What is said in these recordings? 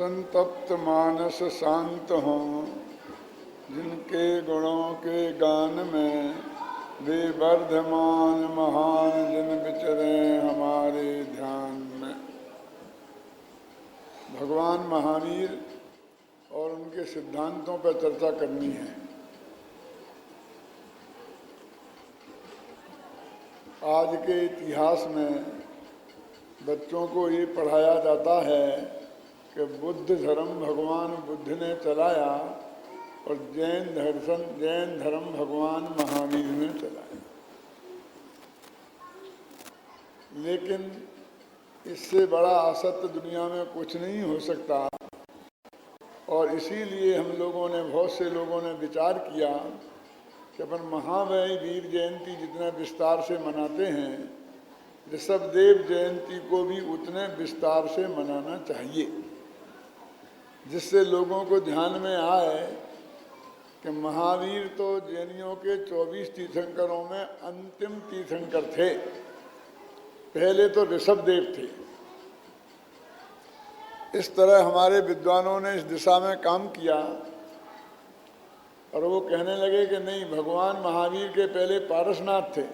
संतप्त मानस शांत हों, जिनके गुणों के गान में वे वर्धमान महान जिन विचरे हमारे ध्यान में। भगवान महावीर और उनके सिद्धांतों पर चर्चा करनी है। आज के इतिहास में बच्चों को ये पढ़ाया जाता है कि बुद्ध धर्म भगवान बुद्ध ने चलाया और जैन धर्म भगवान महावीर ने चलाया। लेकिन इससे बड़ा असत्य दुनिया में कुछ नहीं हो सकता, और इसीलिए हम लोगों ने, बहुत से लोगों ने विचार किया कि अपन महावीर वीर जयंती जितना विस्तार से मनाते हैं, ऋषभदेव जयंती को भी उतने विस्तार से मनाना चाहिए, जिससे लोगों को ध्यान में आए कि महावीर तो जैनियों के 24 तीर्थंकरों में अंतिम तीर्थंकर थे। पहले तो ऋषभदेव थे। इस तरह हमारे विद्वानों ने इस दिशा में काम किया, और वो कहने लगे कि नहीं, भगवान महावीर के पहले पारसनाथ थे,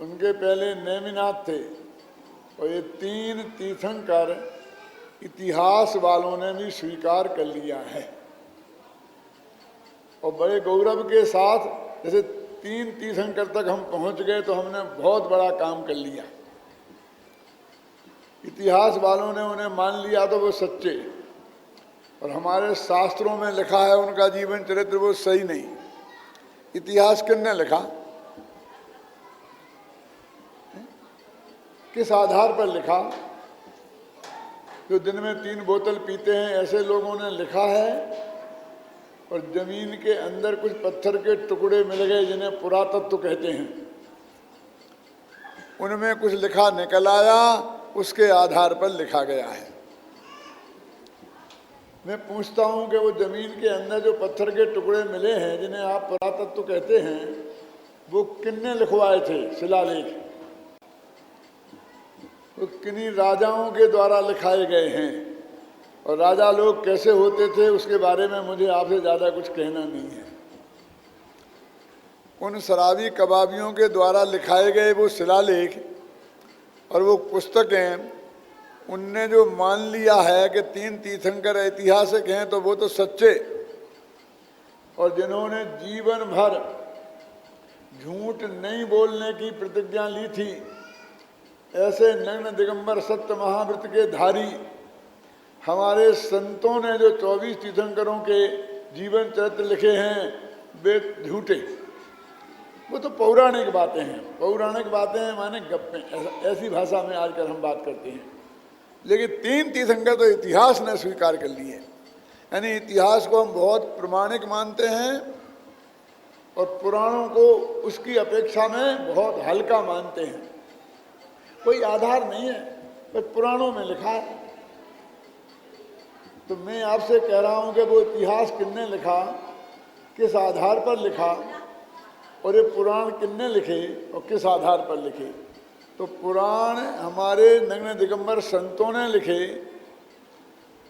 उनके पहले नेमिनाथ थे, और ये 3 तीर्थंकर इतिहास वालों ने भी स्वीकार कर लिया है। और बड़े गौरव के साथ, जैसे 3 तीर्थंकर तक हम पहुंच गए तो हमने बहुत बड़ा काम कर लिया। इतिहास वालों ने उन्हें मान लिया तो वो सच्चे, और हमारे शास्त्रों में लिखा है उनका जीवन चरित्र वो सही नहीं। इतिहास किसने लिखा, किस आधार पर लिखा? जो दिन में 3 बोतल पीते हैं ऐसे लोगों ने लिखा है, और जमीन के अंदर कुछ पत्थर के टुकड़े मिल गए जिन्हें पुरातत्व कहते हैं, उनमें कुछ लिखा निकल आया, उसके आधार पर लिखा गया है। मैं पूछता हूं कि वो जमीन के अंदर जो पत्थर के टुकड़े मिले हैं जिन्हें आप पुरातत्व कहते हैं, वो किसने लिखवाए थे शिलालेख? तो किन्हीं राजाओं के द्वारा लिखाए गए हैं, और राजा लोग कैसे होते थे उसके बारे में मुझे आपसे ज़्यादा कुछ कहना नहीं है। उन शराबी कबाबियों के द्वारा लिखाए गए वो शिलालेख और वो पुस्तकें, उनने जो मान लिया है कि 3 तीर्थंकर ऐतिहासिक हैं, तो वो तो सच्चे, और जिन्होंने जीवन भर झूठ नहीं बोलने की प्रतिज्ञा ली थी, ऐसे नग्न दिगंबर सत्य महाव्रत के धारी हमारे संतों ने जो 24 तीर्थंकरों के जीवन चरित्र लिखे हैं, वे झूठे। वो तो पौराणिक बातें हैं। पौराणिक बातें हैं माने गप्पें, ऐसी भाषा में आजकल हम बात करते हैं। लेकिन 3 तीर्थंकर तो इतिहास ने स्वीकार कर लिए, यानी इतिहास को हम बहुत प्रमाणिक मानते हैं, और पुराणों को उसकी अपेक्षा में बहुत हल्का मानते हैं। कोई आधार नहीं है, बस पुराणों में लिखा है। तो मैं आपसे कह रहा हूं कि वो इतिहास किसने लिखा, किस आधार पर लिखा, और ये पुराण किसने लिखे और किस आधार पर लिखे? तो पुराण हमारे नग्न दिगंबर संतों ने लिखे,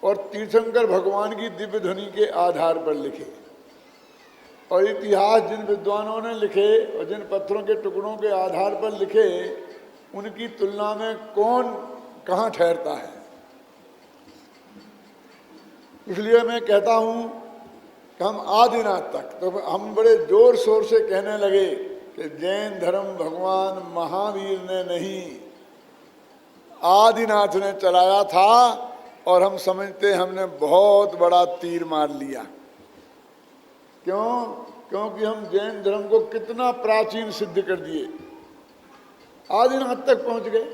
और तीर्थंकर भगवान की दिव्य ध्वनि के आधार पर लिखे। और इतिहास जिन विद्वानों ने लिखे और जिन पत्थरों के टुकड़ों के आधार पर लिखे, उनकी तुलना में कौन कहाँ ठहरता है? इसलिए मैं कहता हूँ कि हम आदिनाथ तक, तो हम बड़े जोर शोर से कहने लगे कि जैन धर्म भगवान महावीर ने नहीं, आदिनाथ ने चलाया था, और हम समझते हमने बहुत बड़ा तीर मार लिया। क्यों? क्योंकि हम जैन धर्म को कितना प्राचीन सिद्ध कर दिए, आदिनाथ तक पहुंच गए।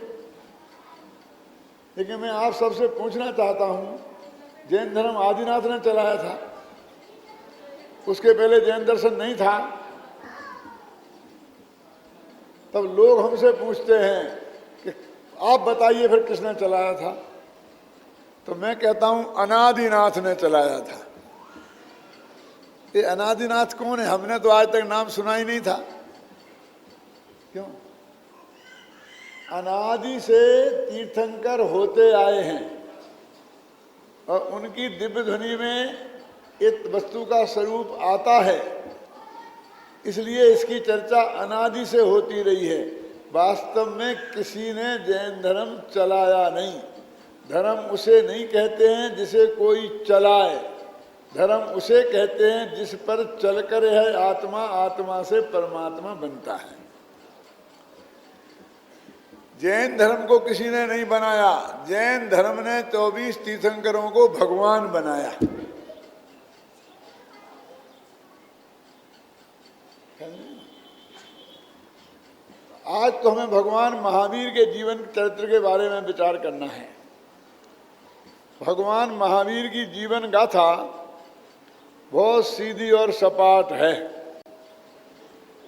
लेकिन मैं आप सबसे पूछना चाहता हूं, जैन धर्म आदिनाथ ने चलाया था, उसके पहले जैन दर्शन नहीं था? तब लोग हमसे पूछते हैं कि आप बताइए फिर किसने चलाया था? तो मैं कहता हूं अनादिनाथ ने चलाया था। ये अनादिनाथ कौन है? हमने तो आज तक नाम सुना ही नहीं था। क्यों? अनादि से तीर्थंकर होते आए हैं, और उनकी दिव्य ध्वनि में एक वस्तु का स्वरूप आता है, इसलिए इसकी चर्चा अनादि से होती रही है। वास्तव में किसी ने जैन धर्म चलाया नहीं। धर्म उसे नहीं कहते हैं जिसे कोई चलाए, धर्म उसे कहते हैं जिस पर चलकर है आत्मा, आत्मा से परमात्मा बनता है। जैन धर्म को किसी ने नहीं बनाया, जैन धर्म ने 24 तीर्थंकरों को भगवान बनाया। आज तो हमें भगवान महावीर के जीवन चरित्र के बारे में विचार करना है। भगवान महावीर की जीवन गाथा बहुत सीधी और सपाट है,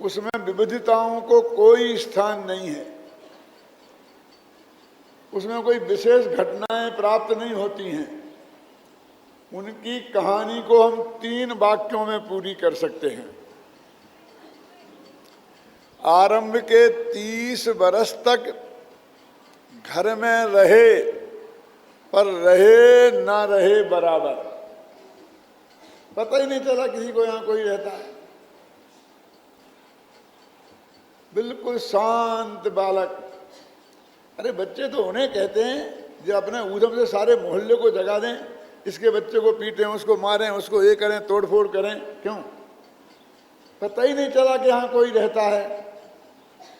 उसमें विविधताओं को कोई स्थान नहीं है, उसमें कोई विशेष घटनाएं प्राप्त नहीं होती हैं। उनकी कहानी को हम 3 वाक्यों में पूरी कर सकते हैं। आरंभ के 30 वर्ष तक घर में रहे, पर रहे ना रहे बराबर। पता ही नहीं चला किसी को यहाँ कोई रहता है। बिल्कुल शांत बालक। अरे बच्चे तो उन्हें कहते हैं जो अपने ऊधम से सारे मोहल्ले को जगा दें, इसके बच्चे को पीटें, उसको मारें, उसको ये करें, तोड़फोड़ करें। क्यों? पता ही नहीं चला कि यहाँ कोई रहता है।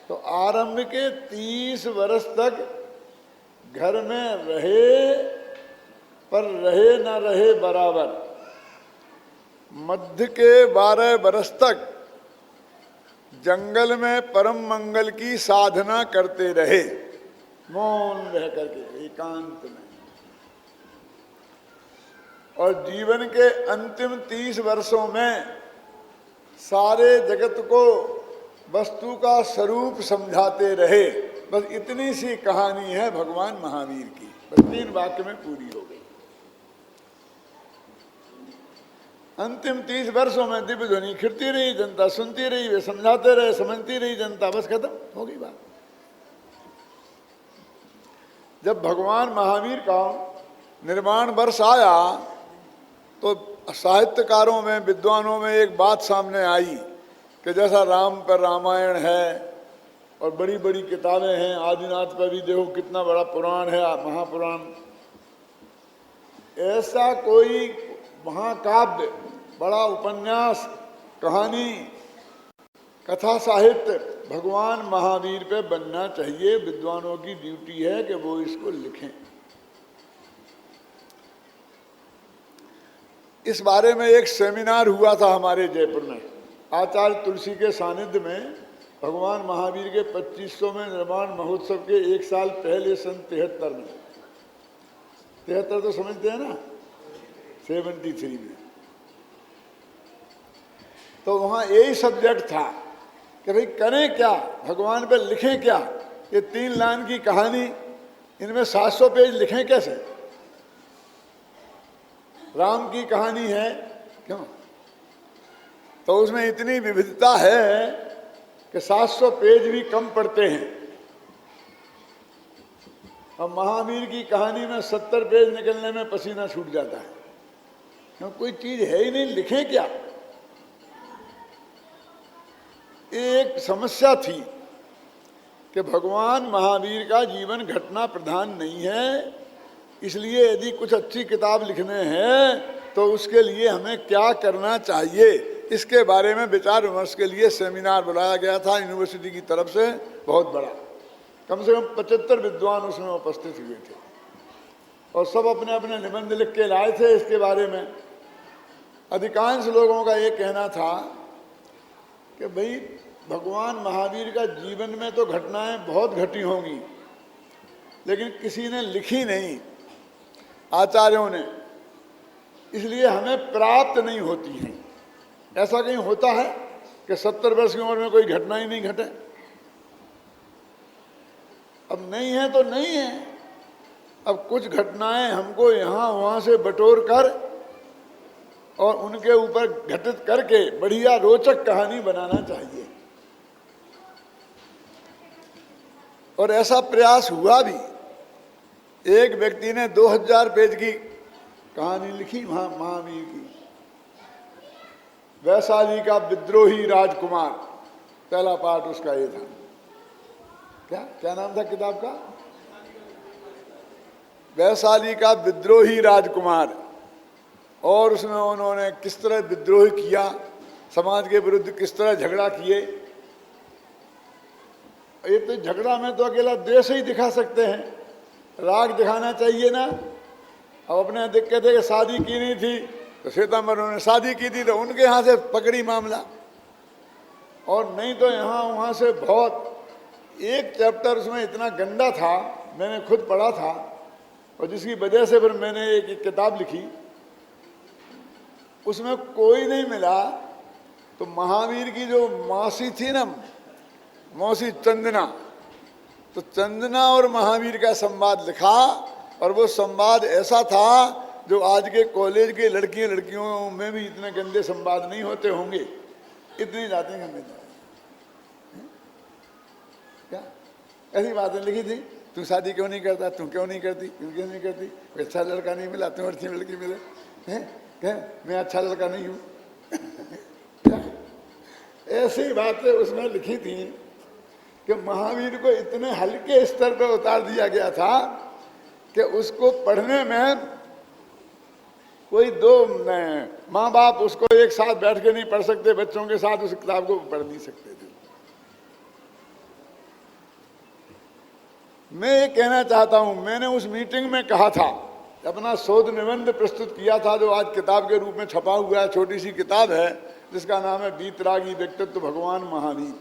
तो आरंभ के 30 वर्ष तक घर में रहे, पर रहे न रहे बराबर। मध्य के 12 वर्ष तक जंगल में परम मंगल की साधना करते रहे, मौन रह करके एकांत में। और जीवन के अंतिम 30 वर्षों में सारे जगत को वस्तु का स्वरूप समझाते रहे। बस इतनी सी कहानी है भगवान महावीर की, बस 3 वाक्य में पूरी हो गई। अंतिम 30 वर्षों में दिव्य ध्वनि खिरती रही, जनता सुनती रही, वे समझाते रहे, समझती रही जनता, बस खत्म हो गई बात। जब भगवान महावीर का निर्वाण वर्ष आया तो साहित्यकारों में, विद्वानों में एक बात सामने आई कि जैसा राम पर रामायण है और बड़ी बड़ी किताबें हैं, आदिनाथ पर भी देखो कितना बड़ा पुराण है, महापुराण, ऐसा कोई महाकाव्य, बड़ा उपन्यास, कहानी, कथा साहित्य भगवान महावीर पे बनना चाहिए। विद्वानों की ड्यूटी है कि वो इसको लिखें। इस बारे में एक सेमिनार हुआ था हमारे जयपुर में, आचार्य तुलसी के सानिध्य में। भगवान महावीर के 2500वें निर्वाण महोत्सव के 1 साल पहले सन 73 में, 73 तो समझते हैं ना, 73 में। तो वहाँ यही सब्जेक्ट था कि भाई करें क्या, भगवान पे लिखें क्या। ये 3 लाइन की कहानी, इनमें 700 पेज लिखें कैसे। राम की कहानी है, क्यों? तो उसमें इतनी विविधता है कि 700 पेज भी कम पड़ते हैं। अब महावीर की कहानी में 70 पेज निकलने में पसीना छूट जाता है। क्यों? कोई चीज है ही नहीं, लिखें क्या। एक समस्या थी कि भगवान महावीर का जीवन घटना प्रधान नहीं है, इसलिए यदि कुछ अच्छी किताब लिखने हैं तो उसके लिए हमें क्या करना चाहिए, इसके बारे में विचार विमर्श के लिए सेमिनार बुलाया गया था यूनिवर्सिटी की तरफ से, बहुत बड़ा। कम से कम 75 विद्वान उसमें उपस्थित हुए थे और सब अपने अपने निबंध लिख के लाए थे इसके बारे में। अधिकांश लोगों का ये कहना था कि भाई भगवान महावीर का जीवन में तो घटनाएं बहुत घटी होंगी, लेकिन किसी ने लिखी नहीं, आचार्यों ने, इसलिए हमें प्राप्त नहीं होती हैं। ऐसा कहीं होता है कि 70 वर्ष की उम्र में कोई घटना ही नहीं घटे? अब नहीं है तो नहीं है। अब कुछ घटनाएं हमको यहाँ वहाँ से बटोर कर और उनके ऊपर घटित करके बढ़िया रोचक कहानी बनाना चाहिए। और ऐसा प्रयास हुआ भी। एक व्यक्ति ने 2000 पेज की कहानी लिखी महावीर की। वैशाली का विद्रोही राजकुमार, पहला पार्ट उसका ये था। क्या क्या नाम था किताब का? वैशाली का विद्रोही राजकुमार। और उसमें उन्होंने किस तरह विद्रोह किया, समाज के विरुद्ध किस तरह झगड़ा किए। ये तो झगड़ा में तो अकेला देश ही दिखा सकते हैं, राग दिखाना चाहिए ना। अब अपने देख के थे कि शादी की नहीं थी तो श्वेतांबर ने शादी की थी तो उनके यहाँ से पकड़ी मामला, और नहीं तो यहाँ वहाँ से बहुत। एक चैप्टर उसमें इतना गंदा था, मैंने खुद पढ़ा था, और जिसकी वजह से फिर मैंने एक किताब लिखी। उसमें कोई नहीं मिला तो महावीर की जो मौसी थी ना, मौसी चंदना, तो चंदना और महावीर का संवाद लिखा। और वो संवाद ऐसा था जो आज के कॉलेज के लड़कियों में भी इतने गंदे संवाद नहीं होते होंगे, इतनी बातें गंदे। क्या ऐसी बातें लिखी थी, तू शादी क्यों नहीं करता, तू क्यों नहीं करती, क्यों क्यों नहीं करती, कोई अच्छा लड़का नहीं मिला, तू अच्छी लड़की मिले हैं, क्या मैं अच्छा लड़का नहीं हूँ। ऐसी बातें उसमें लिखी थी कि महावीर को इतने हल्के स्तर पर उतार दिया गया था कि उसको पढ़ने में कोई दो माँ बाप उसको एक साथ बैठ के नहीं पढ़ सकते, बच्चों के साथ उस किताब को पढ़ नहीं सकते थे। मैं ये कहना चाहता हूं, मैंने उस मीटिंग में कहा था, अपना शोध निबंध प्रस्तुत किया था जो आज किताब के रूप में छपा हुआ है। छोटी सी किताब है जिसका नाम है वीतरागी व्यक्तित्व भगवान महावीर।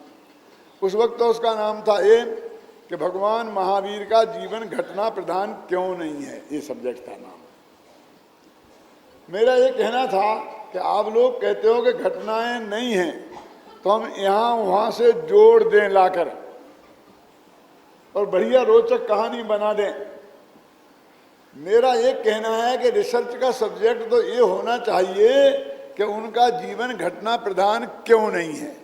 उस वक्त तो उसका नाम था ये कि भगवान महावीर का जीवन घटना प्रधान क्यों नहीं है, ये सब्जेक्ट था नाम। मेरा ये कहना था कि आप लोग कहते हो कि घटनाएं नहीं हैं, तो हम यहाँ वहाँ से जोड़ दें लाकर और बढ़िया रोचक कहानी बना दें। मेरा ये कहना है कि रिसर्च का सब्जेक्ट तो ये होना चाहिए कि उनका जीवन घटना प्रधान क्यों नहीं है,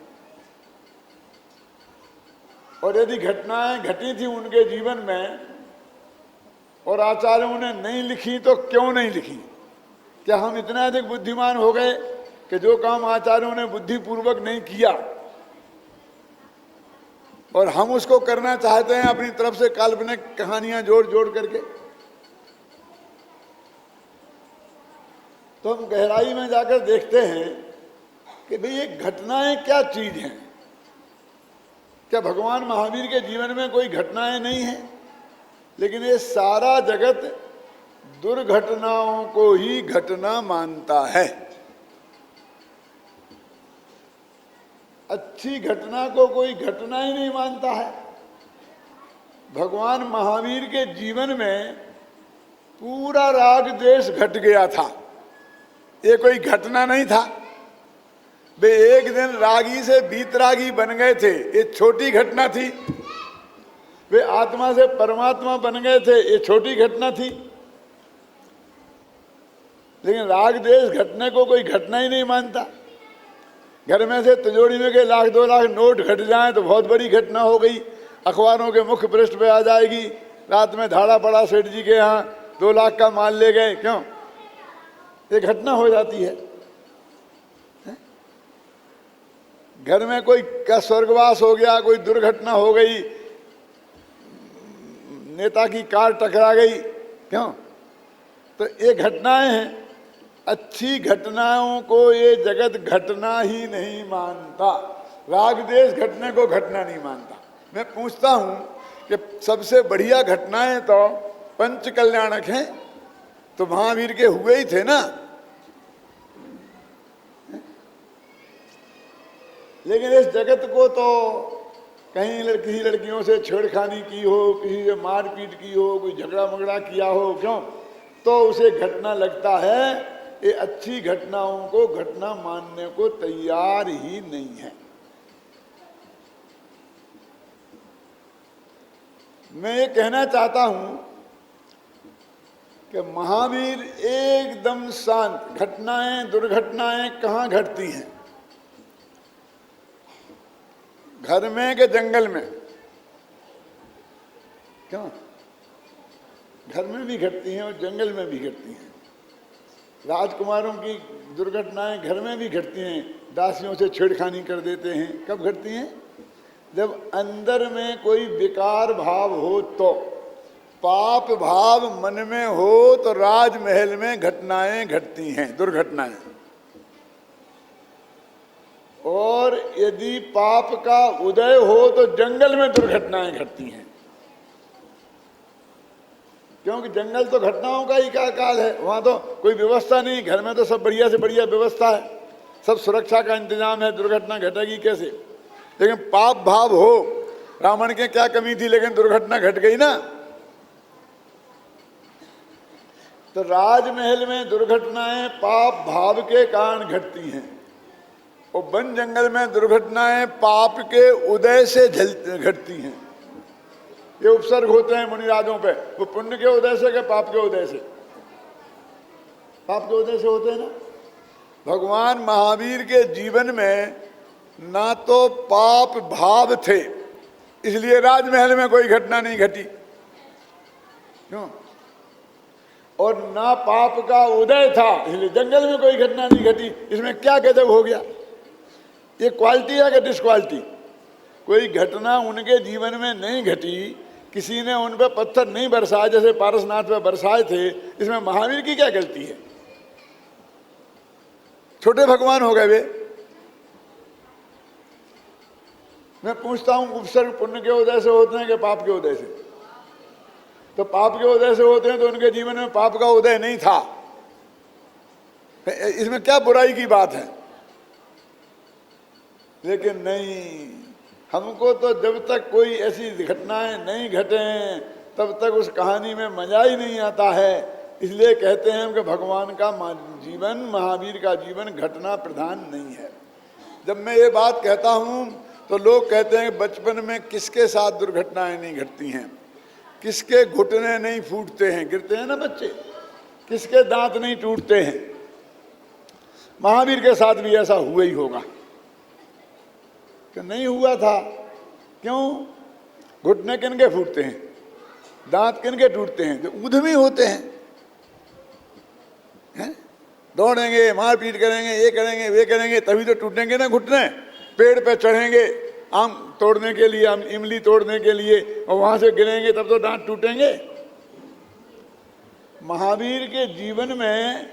और यदि घटनाएं घटी थी उनके जीवन में और आचार्यों ने नहीं लिखी तो क्यों नहीं लिखी। क्या हम इतने अधिक बुद्धिमान हो गए कि जो काम आचार्यों ने बुद्धिपूर्वक नहीं किया और हम उसको करना चाहते हैं अपनी तरफ से काल्पनिक कहानियां जोड़ जोड़ करके। तो हम गहराई में जाकर देखते हैं कि भाई ये घटनाएं क्या चीज हैं। क्या भगवान महावीर के जीवन में कोई घटनाएं नहीं हैं? लेकिन ये सारा जगत दुर्घटनाओं को ही घटना मानता है। अच्छी घटना को कोई घटना ही नहीं मानता है। भगवान महावीर के जीवन में पूरा राग द्वेष घट गया था, ये कोई घटना नहीं था। वे एक दिन रागी से वीतरागी बन गए थे, ये छोटी घटना थी। वे आत्मा से परमात्मा बन गए थे, ये छोटी घटना थी। लेकिन राग द्वेष घटने को कोई घटना ही नहीं मानता। घर में से तिजोरी में के 1 लाख 2 लाख नोट घट जाएं तो बहुत बड़ी घटना हो गई, अखबारों के मुख्य पृष्ठ पे आ जाएगी। रात में धाड़ा पड़ा सेठ जी के यहाँ 2 लाख का माल ले गए, क्यों? ये घटना हो जाती है। घर में कोई का स्वर्गवास हो गया, कोई दुर्घटना हो गई, नेता की कार टकरा गई, क्यों? तो ये घटनाएं हैं। अच्छी घटनाओं को ये जगत घटना ही नहीं मानता। राग द्वेष घटने को घटना नहीं मानता। मैं पूछता हूं कि सबसे बढ़िया घटनाएं तो पंच कल्याणक हैं, तो महावीर के हुए ही थे ना। लेकिन इस जगत को तो कहीं किसी लड़कियों से छेड़खानी की हो, किसी से मारपीट की हो, कोई झगड़ा मगड़ा किया हो, क्यों, तो उसे घटना लगता है। ये अच्छी घटनाओं को घटना मानने को तैयार ही नहीं है। मैं ये कहना चाहता हूं कि महावीर एकदम शांत। घटनाएं दुर्घटनाएं कहाँ घटती हैं? घर में कि जंगल में? क्यों? घर में भी घटती हैं और जंगल में भी घटती हैं। राजकुमारों की दुर्घटनाएं घर में भी घटती हैं, दासियों से छेड़खानी कर देते हैं। कब घटती हैं? जब अंदर में कोई विकार भाव हो, तो पाप भाव मन में हो तो राजमहल में घटनाएं घटती हैं, दुर्घटनाएं। और यदि पाप का उदय हो तो जंगल में दुर्घटनाएं घटती हैं, क्योंकि जंगल तो घटनाओं का ही का काल है। वहां तो कोई व्यवस्था नहीं, घर में तो सब बढ़िया से बढ़िया व्यवस्था है, सब सुरक्षा का इंतजाम है, दुर्घटना घटेगी कैसे? लेकिन पाप भाव हो, रावण के क्या कमी थी, लेकिन दुर्घटना घट गई ना। तो राजमहल में दुर्घटनाएं पाप भाव के कारण घटती हैं, और वन जंगल में दुर्घटनाएं पाप के उदय से घटती हैं। ये उपसर्ग होते हैं मुनिराजों पे, वो पुण्य के उदय से के पाप के उदय से? पाप के उदय से होते हैं ना। भगवान महावीर के जीवन में ना तो पाप भाव थे, इसलिए राजमहल में कोई घटना नहीं घटी, क्यों? और ना पाप का उदय था, इसलिए जंगल में कोई घटना नहीं घटी। इसमें क्या गजब हो गया? ये क्वालिटी है कि डिसक्वालिटी? कोई घटना उनके जीवन में नहीं घटी, किसी ने उन पर पत्थर नहीं बरसाए जैसे पारसनाथ पे बरसाए थे, इसमें महावीर की क्या गलती है? छोटे भगवान हो गए वे। मैं पूछता हूं, उपसर्ग पुण्य के उदय से होते हैं कि पाप के उदय से? तो पाप के उदय से होते हैं तो उनके जीवन में पाप का उदय नहीं था, इसमें क्या बुराई की बात है? लेकिन नहीं, हमको तो जब तक कोई ऐसी घटनाएं नहीं घटे तब तक उस कहानी में मजा ही नहीं आता है। इसलिए कहते हैं कि भगवान का जीवन, महावीर का जीवन घटना प्रधान नहीं है। जब मैं ये बात कहता हूं तो लोग कहते हैं बचपन में किसके साथ दुर्घटनाएं नहीं घटती हैं, किसके घुटने नहीं फूटते हैं, गिरते हैं ना बच्चे, किसके दांत नहीं टूटते हैं। महावीर के साथ भी ऐसा हुआ ही होगा कि नहीं हुआ था? क्यों? घुटने किनके फूटते हैं, दांत किनके टूटते हैं? जो उद्यमी होते हैं, दौड़ेंगे, मारपीट करेंगे, ये करेंगे, वे करेंगे, तभी तो टूटेंगे ना घुटने। पेड़ पे चढ़ेंगे आम तोड़ने के लिए, इमली तोड़ने के लिए, और वहां से गिरेंगे तब तो दांत टूटेंगे। महावीर के जीवन में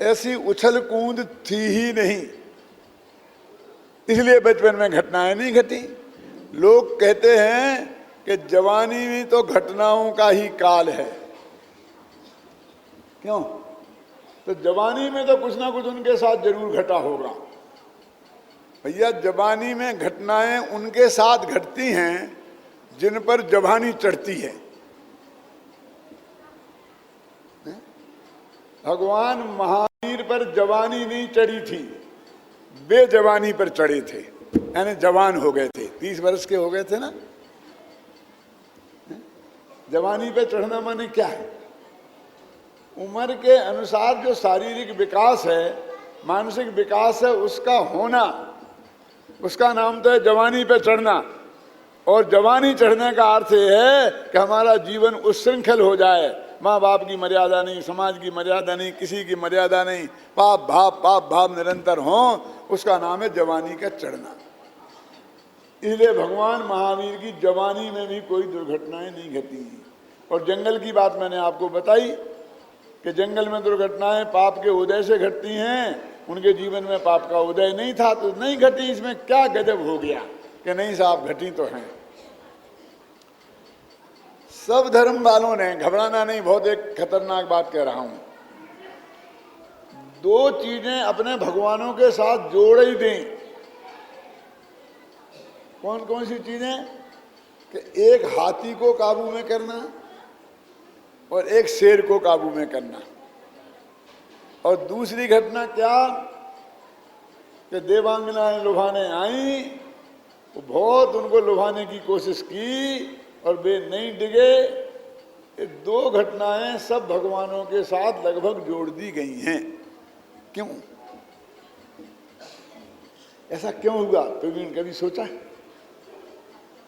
ऐसी उछल कूद थी ही नहीं, इसलिए बचपन में घटनाएं नहीं घटी। लोग कहते हैं कि जवानी में तो घटनाओं का ही काल है। क्यों? तो जवानी में तो कुछ ना कुछ उनके साथ जरूर घटा होगा। भैया, जवानी में घटनाएं उनके साथ घटती हैं जिन पर जवानी चढ़ती है। भगवान महावीर पर जवानी नहीं चढ़ी थी, वे जवानी पर चढ़े थे, यानी जवान हो गए थे, 30 वर्ष के हो गए थे ना। जवानी पे चढ़ना माने क्या है? उम्र के अनुसार जो शारीरिक विकास है, मानसिक विकास है, उसका होना, उसका नाम तो है जवानी पे चढ़ना। और जवानी चढ़ने का अर्थ ये है कि हमारा जीवन उच्छृंखल हो जाए, माँ बाप की मर्यादा नहीं, समाज की मर्यादा नहीं, किसी की मर्यादा नहीं, पाप भाव निरंतर हो, उसका नाम है जवानी का चढ़ना। इसलिए भगवान महावीर की जवानी में भी कोई दुर्घटनाएं नहीं घटी। और जंगल की बात मैंने आपको बताई कि जंगल में दुर्घटनाएं पाप के उदय से घटती हैं, उनके जीवन में पाप का उदय नहीं था तो नहीं घटी। इसमें क्या गजब हो गया कि नहीं साहब घटी तो हैं। सब धर्म वालों ने, घबराना नहीं, बहुत एक खतरनाक बात कह रहा हूं, 2 चीजें अपने भगवानों के साथ जोड़ ही दें। कौन कौन सी चीजें? कि एक हाथी को काबू में करना और एक शेर को काबू में करना। और दूसरी घटना क्या? कि देवांगनाएं लुभाने आई, वो बहुत उनको लुभाने की कोशिश की और वे नहीं डिगे। ये 2 घटनाएं सब भगवानों के साथ लगभग जोड़ दी गई हैं। क्यों? ऐसा क्यों हुआ? तो कभी सोचा?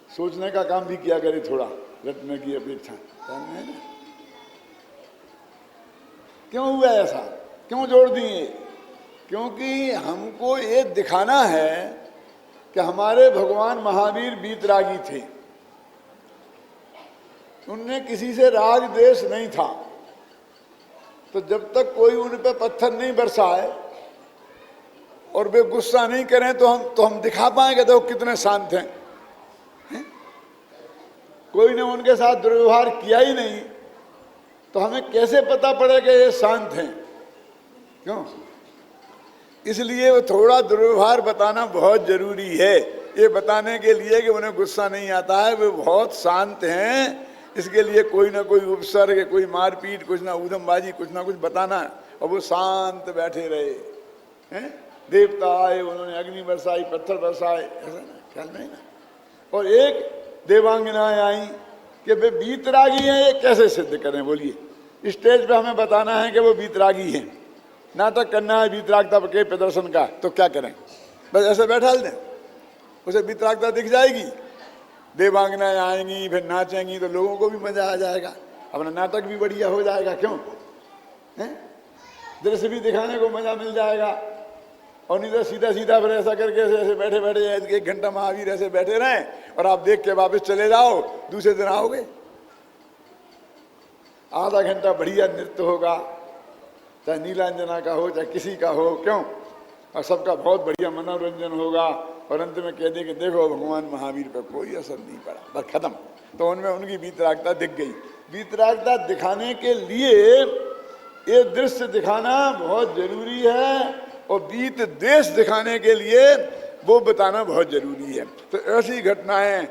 सोचने का काम भी किया करे, थोड़ा रटने की अपेक्षा है ना। क्यों हुआ ऐसा? क्यों जोड़ दिए? क्योंकि हमको ये दिखाना है कि हमारे भगवान महावीर वीतरागी थे, उनने किसी से राग द्वेष नहीं था। तो जब तक कोई उन पे पत्थर नहीं बरसाए और वे गुस्सा नहीं करें तो हम दिखा पाएंगे देखो कितने शांत हैं। कोई ने उनके साथ दुर्व्यवहार किया ही नहीं तो हमें कैसे पता पड़ेगा ये शांत हैं? क्यों? इसलिए वो थोड़ा दुर्व्यवहार बताना बहुत जरूरी है, ये बताने के लिए कि उन्हें गुस्सा नहीं आता है, वे बहुत शांत हैं। इसके लिए कोई ना कोई उपसर्ग, कोई मारपीट, कुछ ना ऊधमबाजी, कुछ ना कुछ बताना, और वो शांत बैठे रहे हैं। देवता आए, उन्होंने अग्नि बरसाई, पत्थर बरसाए, ऐसा ना ख्याल नहीं ना। और एक देवांगनाएं आई कि वे वीतरागी हैं, ये कैसे सिद्ध करें? बोलिए। स्टेज पे हमें बताना है कि वो वीतरागी हैं, नाटक करना है वीतरागता के प्रदर्शन का, तो क्या करें? बस ऐसे बैठा दें, उसे वीतरागता दिख जाएगी, देवांगनाएं आएंगी, फिर नाचेंगी तो लोगों को भी मजा आ जाएगा, अपना नाटक भी बढ़िया हो जाएगा। क्यों? दृश्य भी दिखाने को मजा मिल जाएगा। और नहीं तो सीधा सीधा फिर ऐसा करके ऐसे बैठे बैठे 1 घंटा महावीर ऐसे बैठे रहें और आप देख के वापस चले जाओ, दूसरे दिन आओगे। आधा घंटा बढ़िया नृत्य होगा, चाहे नीलांजना का हो चाहे किसी का हो, क्यों? और सबका बहुत बढ़िया मनोरंजन होगा, और अंत में कह दे कि देखो भगवान महावीर पर कोई असर नहीं पड़ा, बस खत्म। तो उनमें उनकी वीतरागता दिख गई। वीतरागता दिखाने के लिए ये दृश्य दिखाना बहुत जरूरी है, और वीत देश दिखाने के लिए वो बताना बहुत जरूरी है। तो ऐसी घटनाएं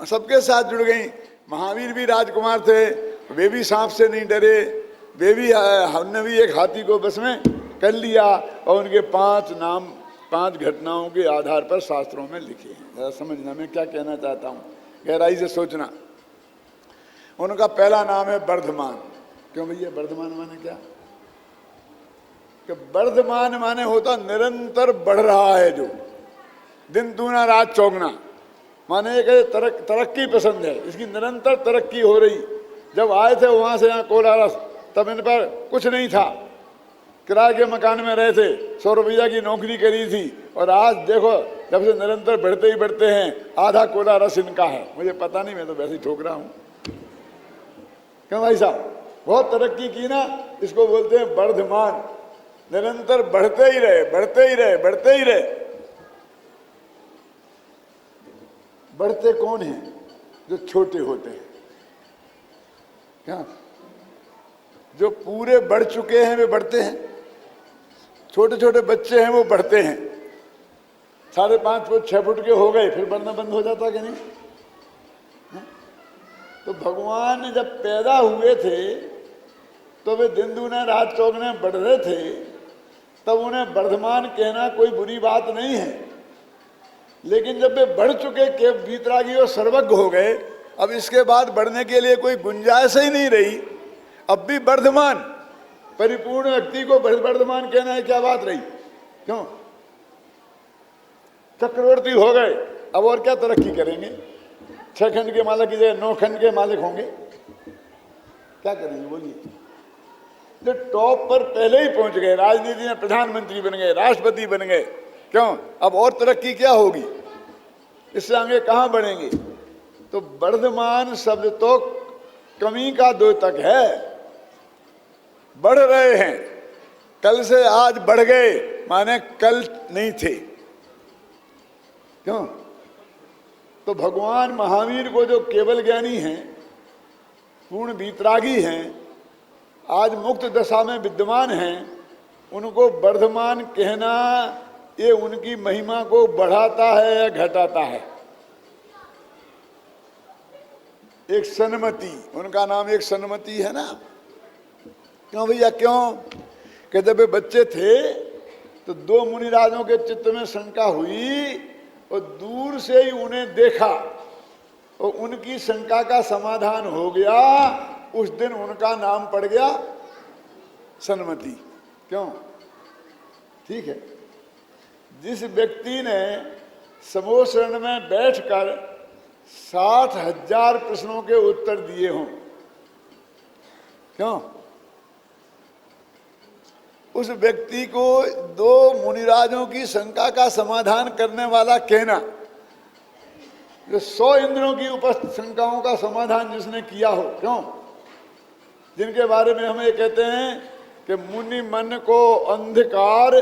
सबके साथ जुड़ गई। महावीर भी राजकुमार थे, वे भी सांप से नहीं डरे, वे भी, हमने भी एक हाथी को बस में कर लिया, और उनके 5 नाम 5 घटनाओं के आधार पर शास्त्रों में लिखे हैं। जरा समझना मैं क्या कहना चाहता हूँ, गहराई से सोचना। उनका पहला नाम है वर्धमान। क्यों भैया? वर्धमान माने क्या? कि वर्धमान माने होता निरंतर बढ़ रहा है, जो दिन दूना रात चौगुना, माने एक तरक्की पसंद है, इसकी निरंतर तरक्की हो रही। जब आए थे वहां से यहाँ कोलारस, तब इन पर कुछ नहीं था, किराए के मकान में रहे थे, 100 रुपया की नौकरी करी थी, और आज देखो जब से निरंतर बढ़ते ही बढ़ते हैं, आधा कोलारस इनका है। मुझे पता नहीं, मैं तो वैसे ही ठोक रहा हूँ। क्यों भाई साहब? बहुत तरक्की की ना, इसको बोलते हैं वर्धमान। निरंतर बढ़ते ही रहे, बढ़ते ही रहे, बढ़ते ही रहे। बढ़ते कौन हैं? जो छोटे होते हैं। क्या? जो पूरे बढ़ चुके हैं वे बढ़ते हैं, छोटे छोटे बच्चे हैं वो बढ़ते हैं। 5.5 फुट 6 फुट के हो गए, फिर बढ़ना बंद हो जाता कि नहीं? तो भगवान जब पैदा हुए थे तो वे दिन दूना रात चौगुने बढ़ रहे थे, तब उन्हें वर्धमान कहना कोई बुरी बात नहीं है। लेकिन जब वे बढ़ चुके के वीतरागी और सर्वज्ञ हो गए, अब इसके बाद बढ़ने के लिए कोई गुंजाइश ही नहीं रही। अब भी वर्धमान, परिपूर्ण व्यक्ति को वर्धमान कहना है, क्या बात रही? क्यों? चक्रवर्ती हो गए, अब और क्या तरक्की करेंगे? 6 खंड के मालिक की जगह 9 खंड के मालिक होंगे, क्या करेंगे? बोलिए। जो टॉप पर पहले ही पहुंच गए, राजनीति में प्रधानमंत्री बन गए, राष्ट्रपति बन गए, क्यों? अब और तरक्की क्या होगी? इससे आगे कहां बढ़ेंगे? तो वर्धमान शब्द तो कमी का द्योतक है। बढ़ रहे हैं, कल से आज बढ़ गए, माने कल नहीं थे। क्यों? तो भगवान महावीर को जो केवल ज्ञानी हैं, पूर्ण वीतरागी हैं, आज मुक्त दशा में विद्यमान हैं, उनको वर्धमान कहना ये उनकी महिमा को बढ़ाता है या घटाता है? एक सन्मति, उनका नाम एक सन्मति है ना। क्यों भैया? क्यों? कि जब वे बच्चे थे तो 2 मुनिराजों के चित्त में शंका हुई, और दूर से ही उन्हें देखा और उनकी शंका का समाधान हो गया। उस दिन उनका नाम पड़ गया सन्मति। क्यों? ठीक है। जिस व्यक्ति ने समोशरण में बैठकर 60,000 प्रश्नों के उत्तर दिए हों, क्यों? उस व्यक्ति को दो मुनिराजों की शंका का समाधान करने वाला कहना, जो 100 इंद्रों की उपस्थित शंकाओं का समाधान जिसने किया हो, क्यों, जिनके बारे में हम ये कहते हैं कि मुनि मन को अंधकार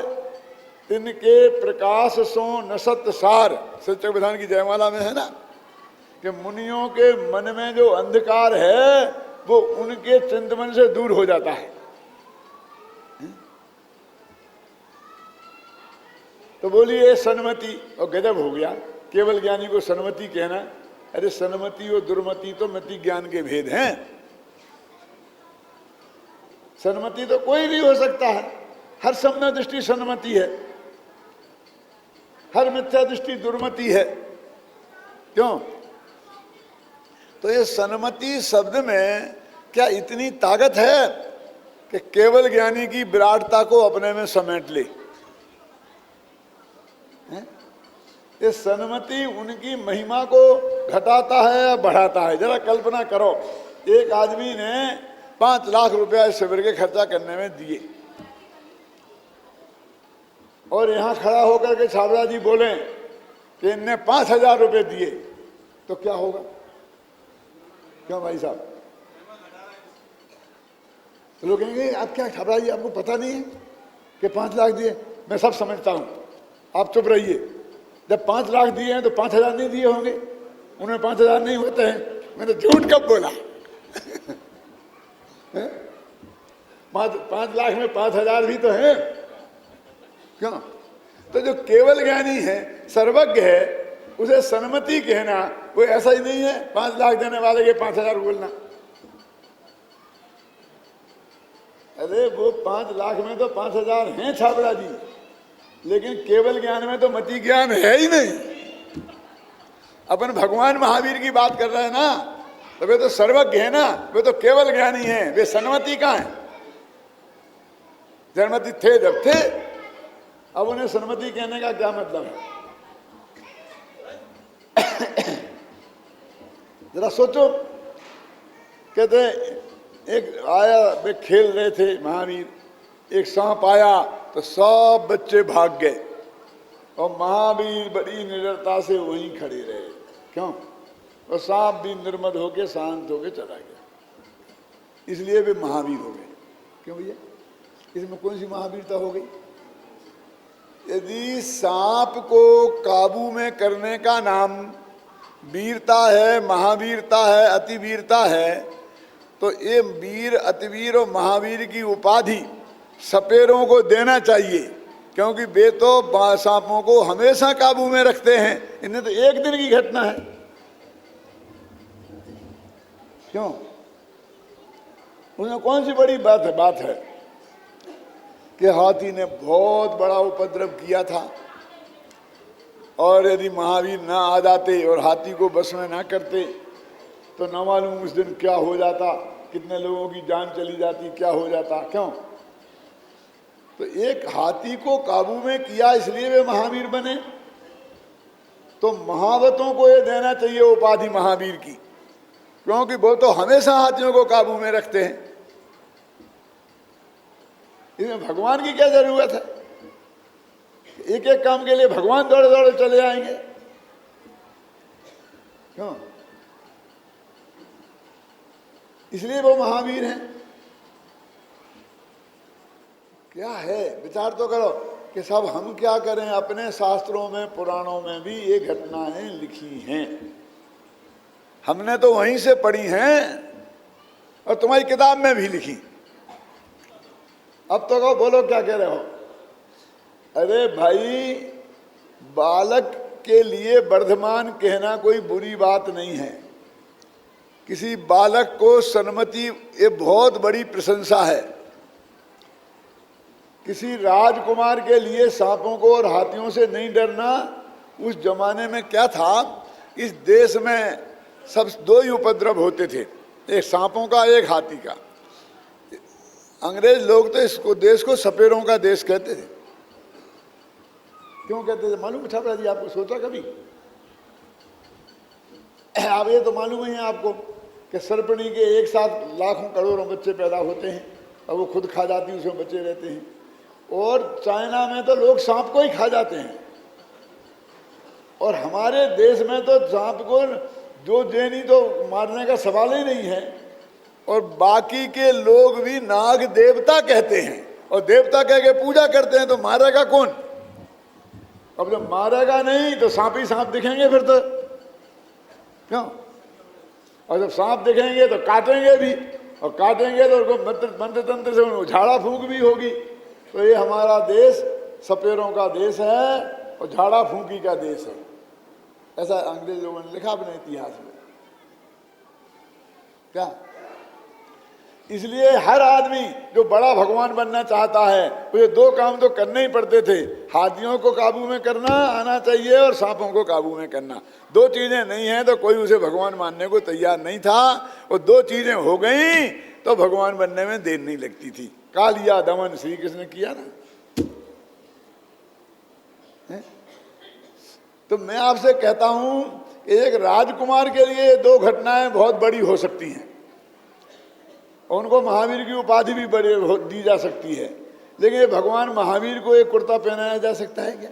तिनके प्रकाश सो नसत सार, सच्चे विधान की जयमाला में है ना, कि मुनियों के मन में जो अंधकार है वो उनके चिंतन से दूर हो जाता है। तो बोलिए सन्मति, और गजब हो गया, केवल ज्ञानी को सन्मति कहना। अरे सन्मति और दुर्मति तो मति ज्ञान के भेद हैं। सन्मति तो कोई भी हो सकता है, हर सम्य दृष्टि सन्मति है, हर मिथ्या दृष्टि दुर्मति है। क्यों? तो ये सन्मति शब्द में क्या इतनी ताकत है कि केवल ज्ञानी की विराटता को अपने में समेट ले। ये सन्मति उनकी महिमा को घटाता है या बढ़ाता है। जरा कल्पना करो, एक आदमी ने 5 लाख रुपया इस शिविर के खर्चा करने में दिए और यहाँ खड़ा होकर के छाबड़ा जी बोले कि इनने 5,000 रुपये दिए, तो क्या होगा? क्यों भाई साहब? तो लोग कहेंगे आप क्या छाबड़ा जी, आपको पता नहीं है कि 5 लाख दिए? मैं सब समझता हूँ, आप चुप रहिए। जब 5 लाख दिए हैं तो 5,000 नहीं दिए होंगे, उन्हें 5,000 नहीं होते हैं। मैंने झूठ कब बोला? 5 लाख में 5,000 भी तो है। क्यों? तो जो केवल ज्ञानी है, सर्वज्ञ है, उसे सन्मति कहना वो ऐसा ही नहीं है 5 लाख देने वाले के 5,000 बोलना। अरे वो 5 लाख में तो 5,000 हैं छाबड़ा जी, लेकिन केवल ज्ञान में तो मति ज्ञान है ही नहीं। अपन भगवान महावीर की बात कर रहे हैं ना, तो वे तो सर्वज्ञ है ना, वे तो केवल ज्ञानी है। वे सन्मति कहाँ है? जन्मति थे जब थे, अब उन्हें सन्मति कहने का क्या मतलब है? जरा सोचो। कहते एक आया, वे खेल रहे थे महावीर, एक सांप आया तो सब बच्चे भाग गए और महावीर बड़ी निडरता से वहीं खड़े रहे। क्यों? और सांप भी निर्मद होके शांत होके चला गया, इसलिए वे महावीर हो गए। क्यों भैया? इसमें कौन सी महावीरता हो गई? यदि सांप को काबू में करने का नाम वीरता है, महावीरता है, अतिवीरता है, तो ये वीर, अतिवीर और महावीर की उपाधि सपेरों को देना चाहिए, क्योंकि वे तो सांपों को हमेशा काबू में रखते हैं। इन्हें तो एक दिन की घटना है। क्यों? उसमें कौन सी बड़ी बात है कि हाथी ने बहुत बड़ा उपद्रव किया था और यदि महावीर ना आ जाते और हाथी को बस में ना करते तो न मालूम उस दिन क्या हो जाता, कितने लोगों की जान चली जाती, क्या हो जाता। क्यों? तो एक हाथी को काबू में किया, इसलिए वे महावीर बने। तो महावतों को ये देना चाहिए उपाधि महावीर की, क्योंकि वो तो हमेशा हाथियों को काबू में रखते हैं। इसमें भगवान की क्या जरूरत है? एक एक काम के लिए भगवान दौड़े दौड़े चले आएंगे। क्यों? इसलिए वो महावीर हैं। क्या है? विचार तो करो कि सब हम क्या करें। अपने शास्त्रों में, पुराणों में भी ये घटनाएं लिखी हैं, हमने तो वहीं से पढ़ी हैं और तुम्हारी किताब में भी लिखी। अब तो कहो, बोलो क्या कह रहे हो? अरे भाई, बालक के लिए वर्धमान कहना कोई बुरी बात नहीं है। किसी बालक को सन्मति, ये बहुत बड़ी प्रशंसा है। किसी राजकुमार के लिए सांपों को और हाथियों से नहीं डरना। उस जमाने में क्या था, इस देश में सब 2 ही उपद्रव होते थे, एक सांपों का, एक हाथी का। अंग्रेज लोग तो इसको देश को सपेरों का देश कहते थे। क्यों कहते थे मालूम छाबड़ा जी? आपको सोचा कभी? अब ये तो मालूम ही है आपको कि सर्पणी के एक साथ लाखों करोड़ों बच्चे पैदा होते हैं और वो खुद खा जाती है, उसमें बच्चे रहते हैं। और चाइना में तो लोग सांप को ही खा जाते हैं, और हमारे देश में तो सांप को जो जैनी तो मारने का सवाल ही नहीं है, और बाकी के लोग भी नाग देवता कहते हैं और देवता कह के पूजा करते हैं, तो मारेगा कौन? अब जब मारेगा नहीं तो सांप ही सांप दिखेंगे फिर तो, क्यों? और जब सांप दिखेंगे तो काटेंगे भी, और काटेंगे तो उनको मंत्र तंत्र से उनको झाड़ा फूंक भी होगी। तो ये हमारा देश सपेरों का देश है और झाड़ा फूंकी का देश है, ऐसा अंग्रेज लोगों ने लिखा अपने इतिहास में। क्या? इसलिए हर आदमी जो बड़ा भगवान बनना चाहता है उसे दो काम तो करने ही पड़ते थे, हाथियों को काबू में करना आना चाहिए और सांपों को काबू में करना। दो चीजें नहीं है तो कोई उसे भगवान मानने को तैयार नहीं था, और दो चीजें हो गई तो भगवान बनने में देर नहीं लगती थी। कालिया दमन श्री कृष्ण ने किया ना। तो मैं आपसे कहता हूं कि एक राजकुमार के लिए दो घटनाएं बहुत बड़ी हो सकती हैं, उनको महावीर की उपाधि भी बड़ी दी जा सकती है, लेकिन भगवान महावीर को एक कुर्ता पहनाया जा सकता है क्या?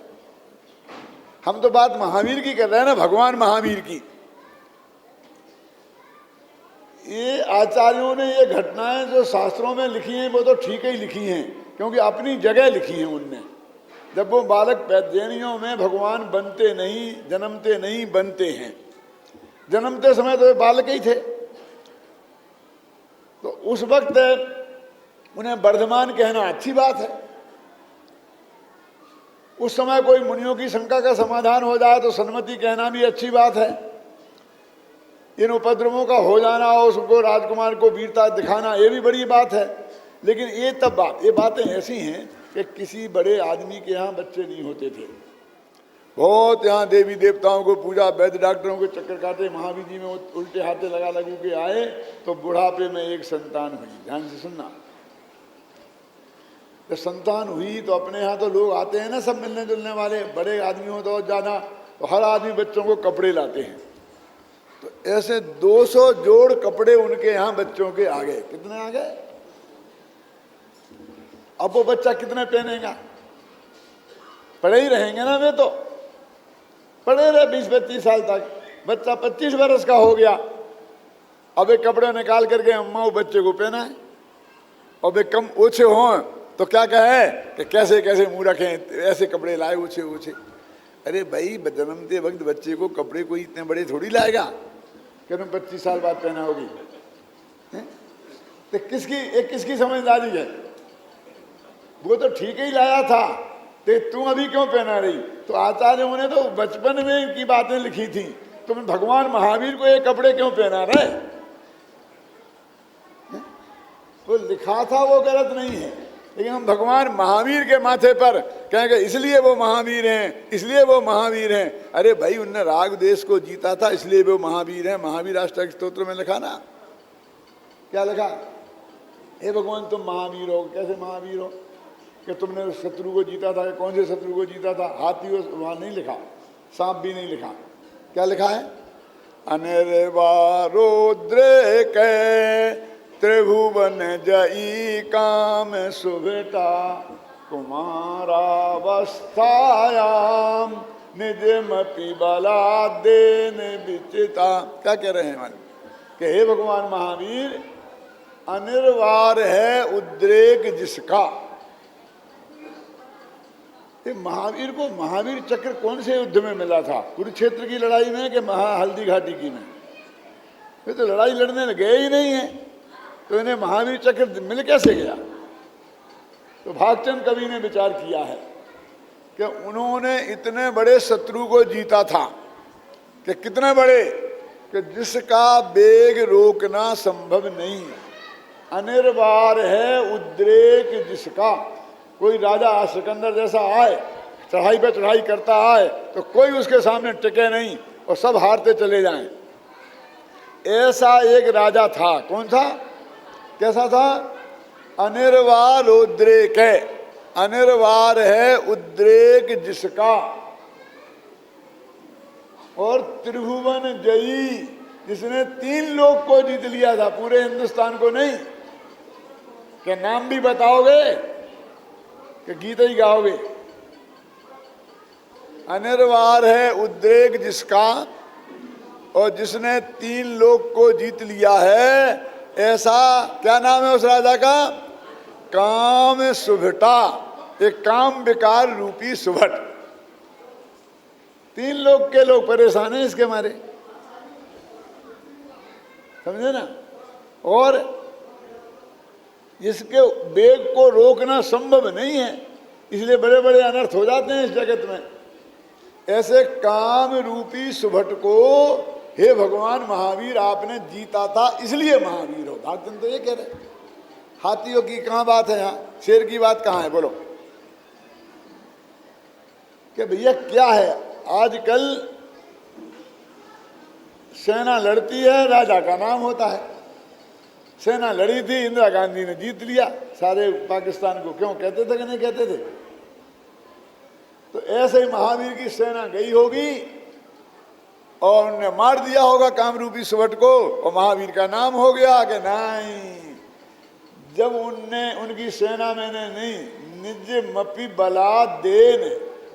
हम तो बात महावीर की कर रहे हैं ना, भगवान महावीर की। ये आचार्यों ने ये घटनाएं जो शास्त्रों में लिखी हैं वो तो ठीक ही लिखी हैं, क्योंकि अपनी जगह लिखी हैं उनने। जब वो बालक जैनियों में भगवान बनते नहीं, जन्मते नहीं, बनते हैं। जन्मते समय तो वे बालक ही थे, तो उस वक्त उन्हें वर्धमान कहना अच्छी बात है। उस समय कोई मुनियों की शंका का समाधान हो जाए तो सन्मति कहना भी अच्छी बात है। इन उपद्रवों का हो जाना और उसको राजकुमार को वीरता दिखाना ये भी बड़ी बात है। लेकिन ये तब बात, ये बातें ऐसी हैं कि किसी बड़े आदमी के यहाँ बच्चे नहीं होते थे। बहुत यहाँ देवी देवताओं को पूजा, वैद्य डॉक्टरों के चक्कर काटे, महावीर जी में उल्टे हाथे लगा लगू के आए तो बुढ़ापे में एक संतान हुई। ध्यान से सुनना, जब संतान हुई तो अपने यहाँ तो लोग आते हैं ना, सब मिलने जुलने वाले, बड़े आदमी हो तो ज़्यादा, तो हर आदमी बच्चों को कपड़े लाते हैं। तो ऐसे 200 जोड़ कपड़े उनके यहाँ बच्चों के आ गए। कितने आ गए? अब वो बच्चा कितने पहनेगा? पड़े ही रहेंगे ना, वे तो पड़े रहे 20-25 साल तक। बच्चा 25 वर्ष का हो गया, अब एक कपड़े निकाल करके अम्मा वो बच्चे को पहना है, और वे कम ओछे हों तो क्या कहे कि कैसे कैसे मुंह रखें, ऐसे कपड़े लाए ओछे ओछे। अरे भाई, जन्मते वक्त बच्चे को कपड़े कोई इतने बड़े थोड़ी लाएगा कि तुम 25 साल बाद पहना होगी। तो किसकी समझदारी है? वो तो ठीक ही लाया था, तो तुम अभी क्यों पहना रही? तो आचार्यों ने तो बचपन में इनकी बातें लिखी थी, तुम भगवान महावीर को ये कपड़े क्यों पहना रहे? वो लिखा था वो गलत नहीं है, लेकिन हम भगवान महावीर के माथे पर कहेंगे इसलिए वो महावीर हैं, इसलिए वो महावीर हैं। अरे भाई, उनने राग देश को जीता था इसलिए वो महावीर हैं। महावीर अष्टक स्तोत्र में लिखा ना, क्या लिखा? हे भगवान तुम महावीर हो। कैसे महावीर हो? कि तुमने शत्रु को जीता था। कौन से शत्रु को जीता था? हाथी वहां नहीं लिखा, सांप भी नहीं लिखा। क्या लिखा है? अनिर्वारोद्रेक त्रिभुवन जई काम सुभटा कुमारावस्थायाम निजमपि बलादेन विचिता। क्या कह रहे हैं हमारे कि हे भगवान महावीर, अनिर्वार है उद्रेक जिसका। ये महावीर को महावीर चक्र कौन से युद्ध में मिला था? कुरुक्षेत्र की लड़ाई में कि हल्दी घाटी की में? ये तो लड़ाई लड़ने गए ही नहीं है, तो इन्हें महावीर चक्र मिल कैसे गया? तो भागचंद कवि ने विचार किया है कि उन्होंने इतने बड़े शत्रु को जीता था कि कितने बड़े कि जिसका वेग रोकना संभव नहीं। अनिर्वार है उद्रेक जिसका। कोई राजा सिकंदर जैसा आए, चढ़ाई पे चढ़ाई करता आए तो कोई उसके सामने टिके नहीं और सब हारते चले जाएं। ऐसा एक राजा था। कौन था? कैसा था? अनिर्वार उद्रेक है। अनिर्वार है उद्रेक जिसका, और त्रिभुवन जयी, जिसने 3 लोक को जीत लिया था, पूरे हिंदुस्तान को नहीं। क्या नाम भी बताओगे? कि गीत ही गाओगे। अनिर्वार है उद्रेक जिसका, और जिसने 3 लोक को जीत लिया है, ऐसा क्या नाम है उस राजा का? काम सुभटा, एक काम विकार रूपी सुभट। 3 लोक के लोग परेशान हैं इसके मारे, समझे ना। और इसके वेग को रोकना संभव नहीं है, इसलिए बड़े बड़े अनर्थ हो जाते हैं इस जगत में। ऐसे काम रूपी सुभट को हे भगवान महावीर आपने जीता था, इसलिए महावीर हो। भागचंद तो ये कह रहे, हाथियों की कहाँ बात है, यहाँ शेर की बात कहाँ है? बोलो कि भैया क्या है, आजकल सेना लड़ती है, राजा का नाम होता है। सेना लड़ी थी, इंदिरा गांधी ने जीत लिया सारे पाकिस्तान को, क्यों कहते थे कि नहीं कहते थे? तो ऐसे ही महावीर की सेना गई होगी और उन्हें मार दिया होगा कामरूपी सुभट को, और महावीर का नाम हो गया कि नहीं, जब उनकी सेना मैंने नहीं, निज मपी बला देन,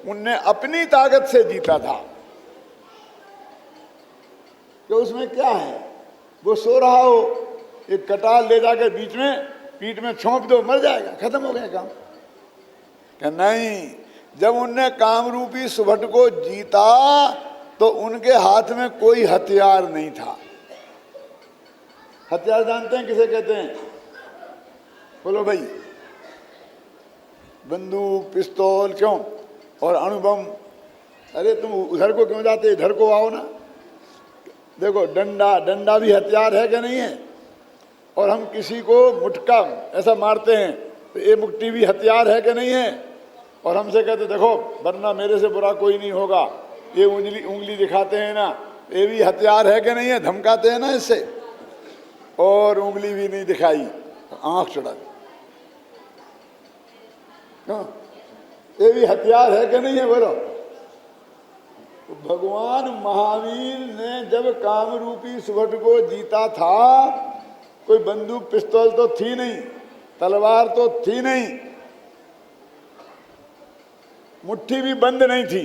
उनने अपनी ताकत से जीता था। तो उसमें क्या है, वो सो रहा हो, एक कटाल ले जाकर बीच में पीठ में छोंप दो, मर जाएगा, खत्म हो गया काम। क्या नहीं, जब उनने कामरूपी सुभट को जीता तो उनके हाथ में कोई हथियार नहीं था। हथियार जानते हैं किसे कहते हैं? बोलो भाई, बंदूक, पिस्तौल, क्यों, और अणुबम। अरे तुम उधर को क्यों जाते, इधर को आओ ना। देखो डंडा, डंडा भी हथियार है कि नहीं है? और हम किसी को मुटका ऐसा मारते हैं तो ये मुट्ठी भी हथियार है कि नहीं है? और हमसे कहते देखो वरना मेरे से बुरा कोई नहीं होगा, ये उंगली दिखाते हैं ना, ये भी हथियार है कि नहीं है? धमकाते हैं ना इससे। और उंगली भी नहीं दिखाई, आंख चढ़ा दी, ये भी हथियार है कि नहीं है? बोलो। तो भगवान महावीर ने जब कामरूपी सुभट को जीता था, कोई बंदूक पिस्तौल तो थी नहीं, तलवार तो थी नहीं, मुट्ठी भी बंद नहीं थी,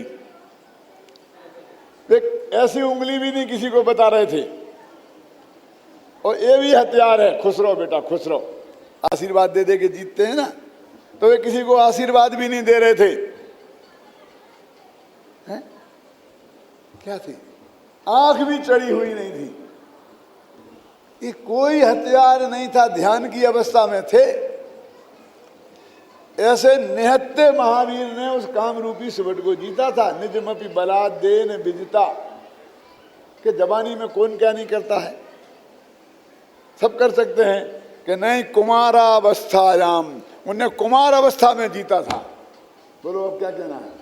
एक ऐसी उंगली भी नहीं किसी को बता रहे थे, और ये भी हथियार है। खुश रहो बेटा, खुश रहो। आशीर्वाद दे दे के जीतते हैं ना, तो वे किसी को आशीर्वाद भी नहीं दे रहे थे। हैं? क्या थी? आंख भी चढ़ी हुई नहीं थी, ये कोई हथियार नहीं था, ध्यान की अवस्था में थे। ऐसे निहत्ते महावीर ने उस कामरूपी सुभट को जीता था। निजमपि बला देन विजिता, कि जवानी में कौन क्या नहीं करता है, सब कर सकते हैं कि नहीं। कुमारावस्थायाम, उन्हें कुमार अवस्था में जीता था। बोलो अब क्या कहना है?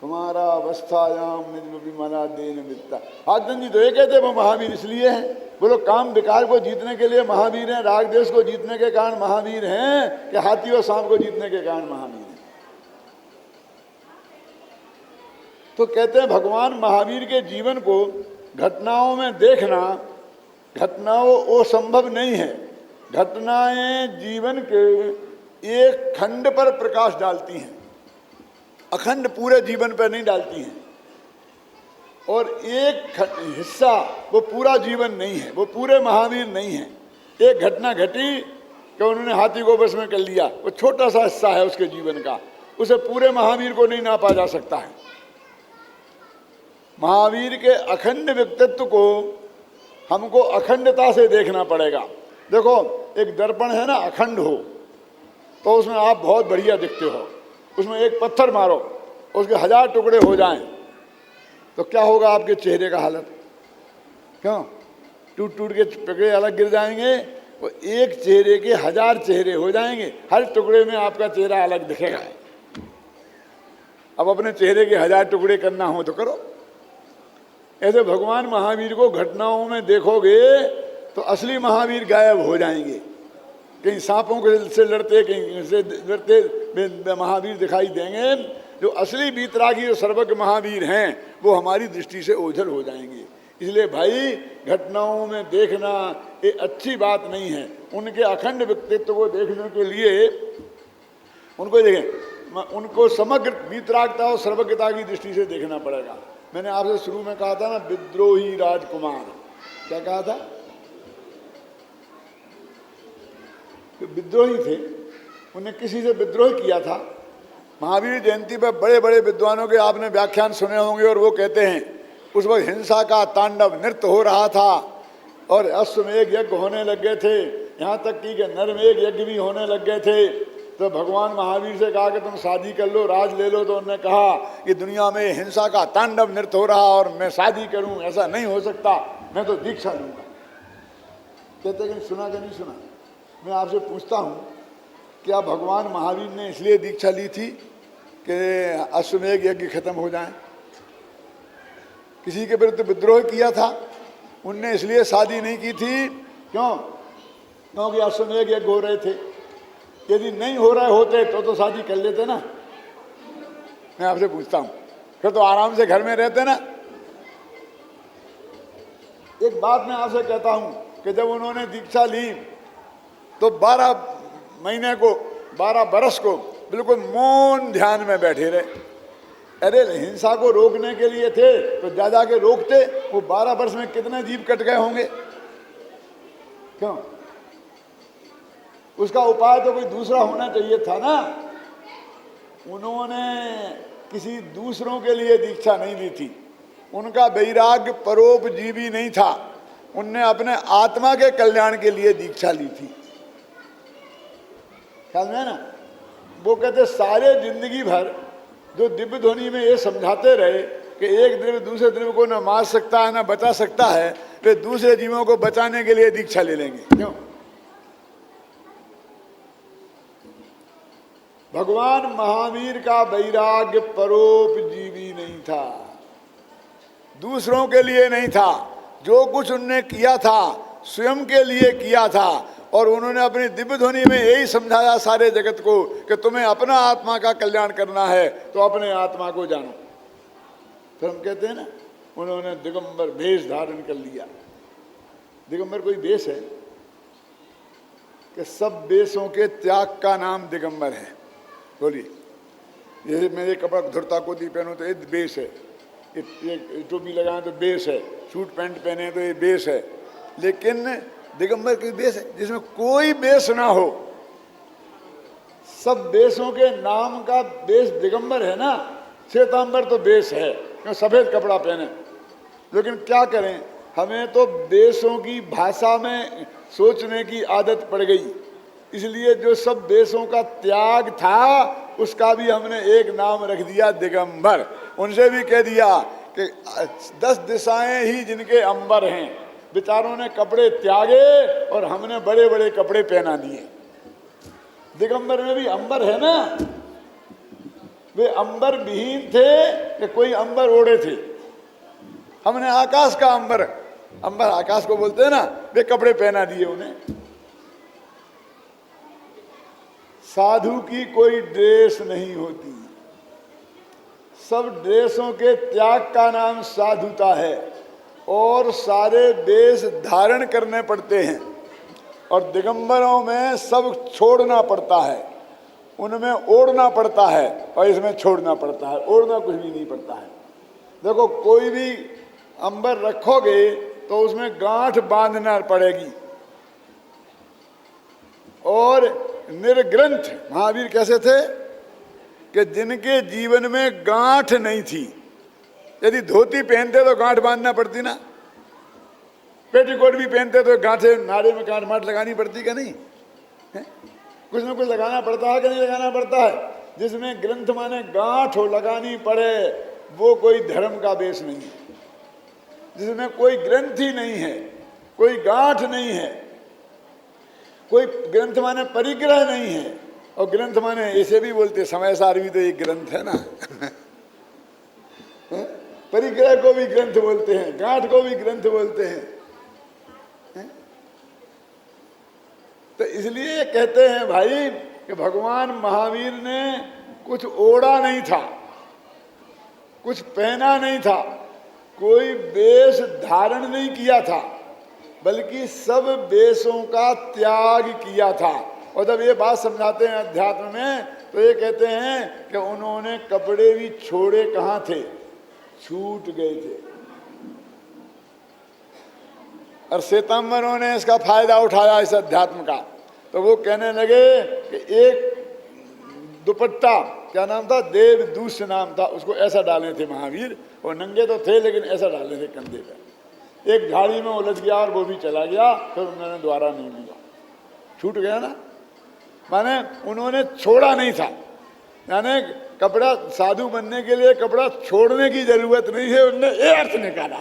कुमारावस्थायाम निजमपि बला देन विजिता। हाजन जी तो ये कहते वो महावीर इसलिए हैं, बोलो काम विकार को जीतने के लिए महावीर हैं, राग देश को जीतने के कारण महावीर हैं, कि हाथी और सांप को जीतने के कारण महावीर हैं? तो कहते हैं भगवान महावीर के जीवन को घटनाओं में देखना, घटनाओं वो संभव नहीं है। घटनाएं जीवन के एक खंड पर प्रकाश डालती हैं, अखंड पूरे जीवन पर नहीं डालती हैं। और एक हिस्सा वो पूरा जीवन नहीं है, वो पूरे महावीर नहीं है। एक घटना घटी कि उन्होंने हाथी को बस में कर लिया, वो छोटा सा हिस्सा है उसके जीवन का, उसे पूरे महावीर को नहीं नापा जा सकता है। महावीर के अखंड व्यक्तित्व को हमको अखंडता से देखना पड़ेगा। देखो एक दर्पण है ना, अखंड हो तो उसमें आप बहुत बढ़िया दिखते हो, उसमें एक पत्थर मारो, उसके 1000 टुकड़े हो जाएं तो क्या होगा आपके चेहरे का हालत? क्यों? टूट टूट के टुकड़े अलग गिर जाएंगे, वो एक चेहरे के 1000 चेहरे हो जाएंगे, हर टुकड़े में आपका चेहरा अलग दिखेगा। अब अपने चेहरे के 1000 टुकड़े करना हो तो करो। ऐसे भगवान महावीर को घटनाओं में देखोगे तो असली महावीर गायब हो जाएंगे, कहीं सांपों से लड़ते, कहीं से लड़ते महावीर दिखाई देंगे। जो असली बीतरागी और सर्वज्ञ महावीर हैं वो हमारी दृष्टि से ओझल हो जाएंगे। इसलिए भाई घटनाओं में देखना ये अच्छी बात नहीं है। उनके अखंड व्यक्तित्व को देखने के लिए उनको देखें, उनको समग्र वीतरागता और सर्वज्ञता की दृष्टि से देखना पड़ेगा। मैंने आपसे शुरू में कहा था ना, विद्रोही राजकुमार, क्या कहा था? तो विद्रोही थे, उन्हें किसी से विद्रोह किया था। महावीर जयंती पर बड़े बड़े विद्वानों के आपने व्याख्यान सुने होंगे, और वो कहते हैं उस वक्त हिंसा का तांडव नृत्य हो रहा था और अश्वमेध यज्ञ होने लग गए थे, यहाँ तक कि नरमेघ यज्ञ भी होने लग गए थे। तो भगवान महावीर से कहा कि तुम शादी कर लो, राज ले लो। तो उन्होंने कहा कि दुनिया में हिंसा का तांडव नृत्य हो रहा और मैं शादी करूं, ऐसा नहीं हो सकता, मैं तो दीक्षा लूंगा। कहते कि सुना कि नहीं सुना? मैं आपसे पूछता हूँ, क्या भगवान महावीर ने इसलिए दीक्षा ली थी कि अश्वमेध यज्ञ खत्म हो जाए? किसी के विरुद्ध विद्रोह किया था, उनने इसलिए शादी नहीं की थी। क्यों? क्योंकि अश्वमेध यज्ञ हो रहे थे। यदि नहीं हो रहे होते तो शादी कर लेते ना। मैं आपसे पूछता हूँ, फिर तो आराम से घर में रहते ना। एक बात मैं आपसे कहता हूँ कि जब उन्होंने दीक्षा ली तो 12 महीने को, 12 बरस को बिल्कुल मौन ध्यान में बैठे रहे। अरे हिंसा को रोकने के लिए थे तो जा के रोकते, वो 12 वर्ष में कितने जीव कट गए होंगे? क्यों? उसका उपाय तो कोई दूसरा होना चाहिए था ना। उन्होंने किसी दूसरों के लिए दीक्षा नहीं ली थी, उनका वैराग्य परोपजीवी नहीं था, उनने अपने आत्मा के कल्याण के लिए दीक्षा ली थी। ख्याल में ना? वो कहते सारे जिंदगी भर जो दिव्य ध्वनि में ये समझाते रहे कि एक द्रव्य दूसरे द्रव्य को न मार सकता है न बचा सकता है, वे दूसरे जीवों को बचाने के लिए दीक्षा ले लेंगे। क्यों? भगवान महावीर का वैराग्य परोपजीवी नहीं था, दूसरों के लिए नहीं था। जो कुछ उनने किया था स्वयं के लिए किया था, और उन्होंने अपनी दिव्य ध्वनि में यही समझाया सारे जगत को कि तुम्हें अपना आत्मा का कल्याण करना है तो अपने आत्मा को जानो। फिर हम कहते हैं ना, उन्होंने दिगंबर भेष धारण कर लिया। दिगंबर कोई वेश है कि सब वेशों के त्याग का नाम दिगंबर है? बोलिए। ये मेरे कपड़ा धुरता कोटी पहनो तो ये वेश है, ये टोपी लगाए तो वेश है, सूट पैंट पहने तो ये वेश है। लेकिन दिगंबर की वेश है जिसमें कोई वेश ना हो। सब वेशों के नाम का वेश दिगंबर है ना। श्वेतांबर तो वेश है, क्यों? सफेद कपड़ा पहने। लेकिन क्या करें, हमें तो वेशों की भाषा में सोचने की आदत पड़ गई, इसलिए जो सब वेशों का त्याग था उसका भी हमने एक नाम रख दिया दिगंबर। उनसे भी कह दिया कि 10 दिशाएं ही जिनके अंबर हैं। बेचारों ने कपड़े त्यागे और हमने बड़े बड़े कपड़े पहना दिए। दिगंबर में भी अंबर है ना। वे अंबर विहीन थे कि कोई अंबर ओढ़े थे। हमने आकाश का अंबर, अंबर आकाश को बोलते हैं ना, वे कपड़े पहना दिए उन्हें। साधु की कोई ड्रेस नहीं होती, सब ड्रेसों के त्याग का नाम साधुता है। और सारे वेश धारण करने पड़ते हैं, और दिगंबरों में सब छोड़ना पड़ता है, उनमें ओढ़ना पड़ता है और इसमें छोड़ना पड़ता है। ओढ़ना कुछ भी नहीं पड़ता है। देखो, कोई भी अंबर रखोगे तो उसमें गांठ बांधना पड़ेगी। और निर्ग्रंथ महावीर कैसे थे कि जिनके जीवन में गांठ नहीं थी। यदि धोती पहनते तो गांठ बांधना पड़ती ना, पेटीकोट भी पहनते तो गांठे, नारे में गांठ माठ लगानी पड़ती क्या नहीं है? कुछ न कुछ लगाना पड़ता है कि नहीं लगाना पड़ता है? जिसमें ग्रंथ माने गांठ हो लगानी पड़े, वो कोई धर्म का वेश नहीं है। जिसमें कोई ग्रंथ ही नहीं है, कोई गांठ नहीं है, कोई ग्रंथ माने परिग्रह नहीं है। और ग्रंथ माने ऐसे भी बोलते, समय सार भी तो एक ग्रंथ है ना। परिग्रह को भी ग्रंथ बोलते हैं, गांठ को भी ग्रंथ बोलते हैं। तो इसलिए कहते हैं भाई कि भगवान महावीर ने कुछ ओढ़ा नहीं था, कुछ पहना नहीं था, कोई वेश धारण नहीं किया था, बल्कि सब वेशों का त्याग किया था और जब ये बात समझाते हैं अध्यात्म में तो ये कहते हैं कि उन्होंने कपड़े भी छोड़े कहाँ थे, छूट गए थे। और श्वेतांबरों ने इसका फायदा उठाया इस अध्यात्म का, तो वो कहने लगे कि एक दुपट्टा, क्या नाम था, देवदूष नाम था, उसको ऐसा डाले थे महावीर, और नंगे तो थे लेकिन ऐसा डाले थे कंधे पे। एक झाड़ी में उलझ गया और वो भी चला गया, फिर उन्होंने दोबारा नहीं लिया, छूट गया ना। माने उन्होंने छोड़ा नहीं था, यानी कपड़ा साधु बनने के लिए कपड़ा छोड़ने की जरूरत नहीं है, उन्होंने ये अर्थ निकाला।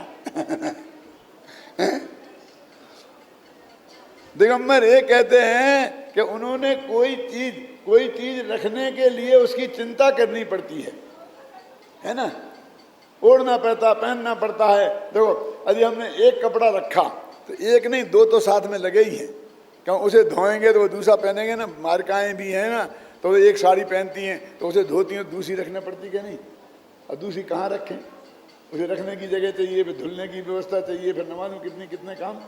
दिगंबर ये कहते हैं कि उन्होंने कोई चीज रखने के लिए उसकी चिंता करनी पड़ती है ना, ओढ़ना पड़ता, पहनना पड़ता है। देखो यदि हमने एक कपड़ा रखा तो एक नहीं दो तो साथ में लगे ही हैं, क्यों, उसे धोएंगे तो वो दूसरा पहनेंगे ना। मार्काएं भी हैं ना, तो वो एक साड़ी पहनती हैं तो उसे धोती हैं, दूसरी रखना पड़ती कि नहीं, और दूसरी कहाँ रखें, उसे रखने की जगह चाहिए, फिर धुलने की व्यवस्था चाहिए, फिर न मालूम कितने काम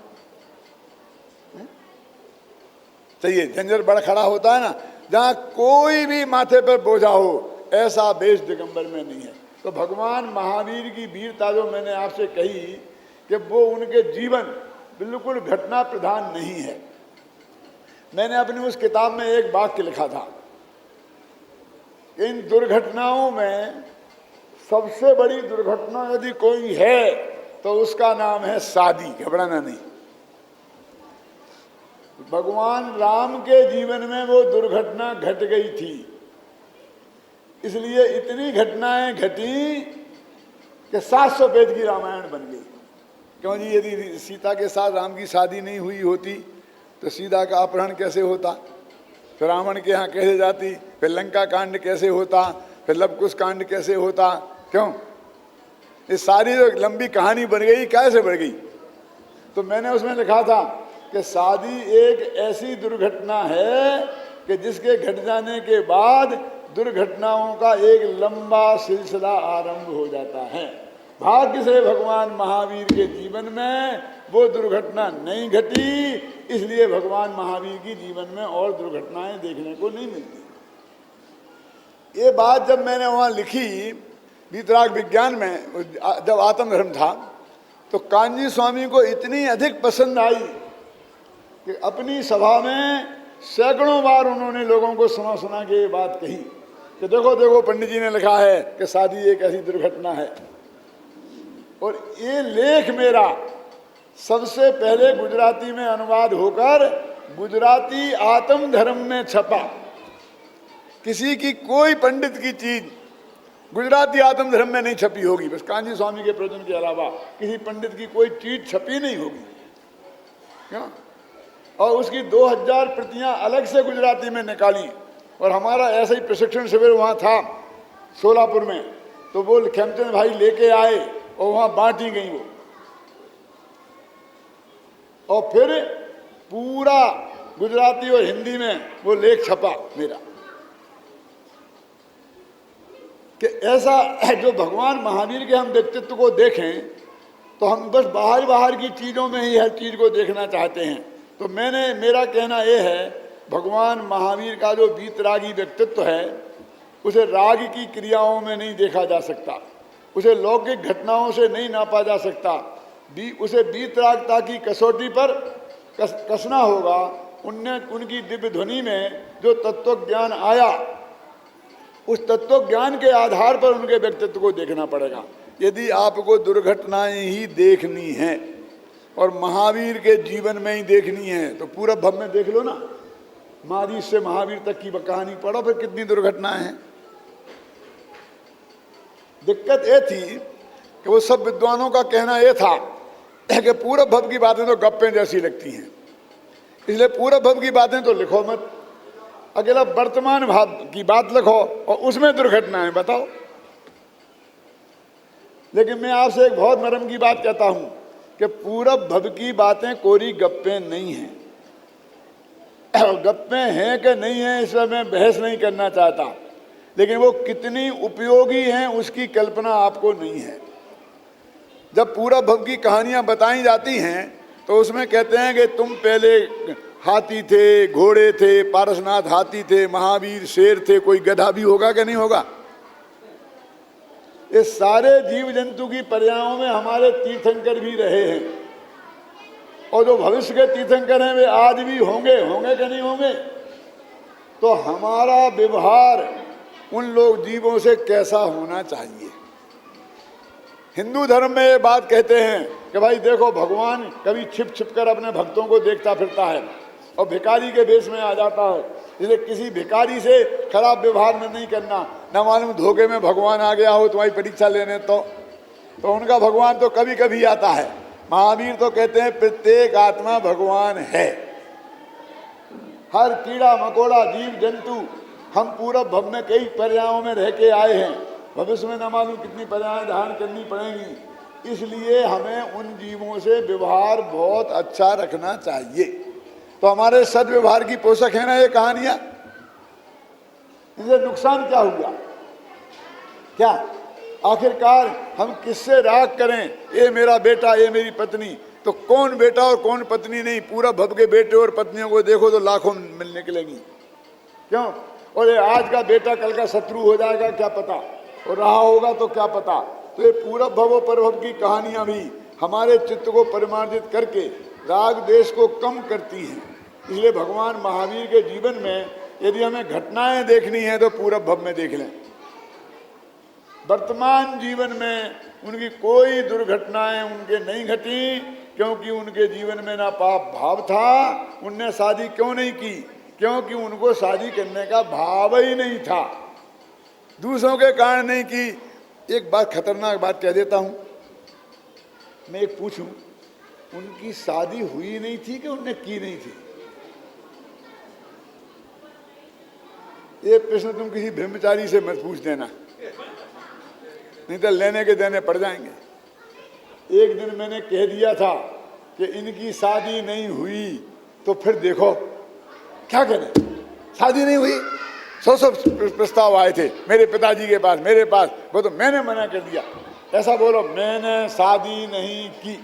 चाहिए। झंझट बड़ा खड़ा होता है ना। जहाँ कोई भी माथे पर बोझा हो, ऐसा बेश दिगंबर में नहीं है। तो भगवान महावीर की वीरता जो मैंने आपसे कही कि वो उनके जीवन बिल्कुल घटना प्रधान नहीं है। मैंने अपनी उस किताब में एक वाक्य लिखा था, इन दुर्घटनाओं में सबसे बड़ी दुर्घटना यदि कोई है तो उसका नाम है शादी, घबराना नहीं। भगवान राम के जीवन में वो दुर्घटना घट गई थी, इसलिए इतनी घटनाएं घटी कि 700 पेज की रामायण बन गई। क्यों जी, यदि सीता के साथ राम की शादी नहीं हुई होती तो सीता का अपहरण कैसे होता, फिर रावण के यहाँ कैसे जाती, फिर लंका कांड कैसे होता, फिर लवकुश कांड कैसे होता। क्यों, इस सारी जो लंबी कहानी बन गई, कैसे बढ़ गई। तो मैंने उसमें लिखा था कि शादी एक ऐसी दुर्घटना है कि जिसके घट जाने के बाद दुर्घटनाओं का एक लंबा सिलसिला आरंभ हो जाता है। भाग्य से भगवान महावीर के जीवन में वो दुर्घटना नहीं घटी, इसलिए भगवान महावीर की जीवन में और दुर्घटनाएं देखने को नहीं मिलती। ये बात जब मैंने वहाँ लिखी वीतराग विज्ञान में, जब आत्मधर्म था, तो कांजी स्वामी को इतनी अधिक पसंद आई कि अपनी सभा में सैकड़ों बार उन्होंने लोगों को सुना के ये बात कही कि देखो देखो पंडित जी ने लिखा है कि शादी एक ऐसी दुर्घटना है। और ये लेख मेरा सबसे पहले गुजराती में अनुवाद होकर गुजराती आत्म धर्म में छपा। किसी की कोई पंडित की चीज गुजराती आत्म धर्म में नहीं छपी होगी, बस कांजी स्वामी के प्रवचन के अलावा किसी पंडित की कोई चीज छपी नहीं होगी। क्या, और उसकी 2000 प्रतियां अलग से गुजराती में निकाली। और हमारा ऐसा ही प्रशिक्षण शिविर वहाँ था सोलापुर में, तो वो खेमचंद भाई लेके आए और वहाँ बांटी गई वो। और फिर पूरा गुजराती और हिंदी में वो लेख छपा मेरा कि ऐसा जो भगवान महावीर के हम व्यक्तित्व को देखें तो हम बस बाहर की चीज़ों में ही हर चीज़ को देखना चाहते हैं। तो मेरा कहना ये है, भगवान महावीर का जो वीतरागी व्यक्तित्व है उसे राग की क्रियाओं में नहीं देखा जा सकता, उसे लौकिक घटनाओं से नहीं नापा जा सकता। उसे वीतरागता की कसौटी पर कसना होगा। उनकी दिव्य ध्वनि में जो तत्व ज्ञान आया, उस तत्व ज्ञान के आधार पर उनके व्यक्तित्व को देखना पड़ेगा। यदि आपको दुर्घटनाएं ही देखनी हैं और महावीर के जीवन में ही देखनी है तो पूरा भव में देख लो ना, महावीर से महावीर तक की कहानी पढ़ो, फिर कितनी दुर्घटनाएं हैं। दिक्कत ये थी कि वो सब विद्वानों का कहना ये था कि पूरब भव की बातें तो गप्पें जैसी लगती हैं, इसलिए पूरब भव की बातें तो लिखो मत, अकेला वर्तमान भाव की बात लिखो और उसमें दुर्घटनाएं बताओ। लेकिन मैं आपसे एक बहुत मरम की बात कहता हूं कि पूरब भव की बातें कोरी गप्पें नहीं हैं। गप्पें हैं कि नहीं हैं इस पर मैं बहस नहीं करना चाहता, लेकिन वो कितनी उपयोगी हैं उसकी कल्पना आपको नहीं है। जब पूरब भव की कहानियां बताई जाती हैं तो उसमें कहते हैं कि तुम पहले हाथी थे, घोड़े थे, पारसनाथ हाथी थे, महावीर शेर थे, कोई गधा भी होगा कि नहीं होगा? इस सारे जीव जंतु की पर्यायों में हमारे तीर्थंकर भी रहे हैं, और जो भविष्य के तीर्थंकर हैं वे आज भी होंगे कि नहीं होंगे? तो हमारा व्यवहार उन लोग जीवों से कैसा होना चाहिए? हिंदू धर्म में ये बात कहते हैं कि भाई देखो, भगवान कभी छिप छिप कर अपने भक्तों को देखता फिरता है और भिखारी के वेश में आ जाता है, इसलिए किसी भिखारी से खराब व्यवहार में नहीं करना। न मालूम धोखे में भगवान आ गया हो तुम्हारी परीक्षा लेने, तो उनका भगवान तो कभी कभी आता है। महावीर तो कहते हैं प्रत्येक आत्मा भगवान है। हर कीड़ा मकोड़ा जीव जंतु, हम पूरब भव में कई पर्यायों में रह के आए हैं, भविष्य में न मालूम कितनी पर्याय धारण करनी पड़ेंगी, इसलिए हमें उन जीवों से व्यवहार बहुत अच्छा रखना चाहिए। तो हमारे सद्व्यवहार की पोषक है ना ये कहानियां। इनसे नुकसान क्या हुआ? क्या आखिरकार हम किससे राग करें? ये मेरा बेटा, ये मेरी पत्नी, तो कौन बेटा और कौन पत्नी नहीं? पूरा भव के बेटे और पत्नियों को देखो तो लाखों मिल निकलेंगी। क्यों? और ये आज का बेटा कल का शत्रु हो जाएगा क्या पता, और रहा होगा तो क्या पता। तो ये पूरा भव परभव की कहानियां भी हमारे चित्त को परिमार्जित करके राग देश को कम करती हैं। इसलिए भगवान महावीर के जीवन में यदि हमें घटनाएं देखनी है तो पूरब भव में देख लें। वर्तमान जीवन में उनकी कोई दुर्घटनाएं उनके नहीं घटी, क्योंकि उनके जीवन में ना पाप भाव था। उनने शादी क्यों नहीं की? क्योंकि उनको शादी करने का भाव ही नहीं था, दूसरों के कारण नहीं की। एक बात, खतरनाक बात कह देता हूं, मैं एक पूछूं, उनकी शादी हुई नहीं थी कि उनने की नहीं थी? ये प्रश्न तुम किसी ब्रह्मचारी से मत पूछ देना, नहीं तो लेने के देने पड़ जाएंगे। एक दिन मैंने कह दिया था कि इनकी शादी नहीं हुई, तो फिर देखो क्या करें, शादी नहीं हुई। 100 प्रस्ताव आए थे मेरे पिताजी के पास, मेरे पास, वो तो मैंने मना कर दिया। ऐसा बोलो, मैंने शादी नहीं की।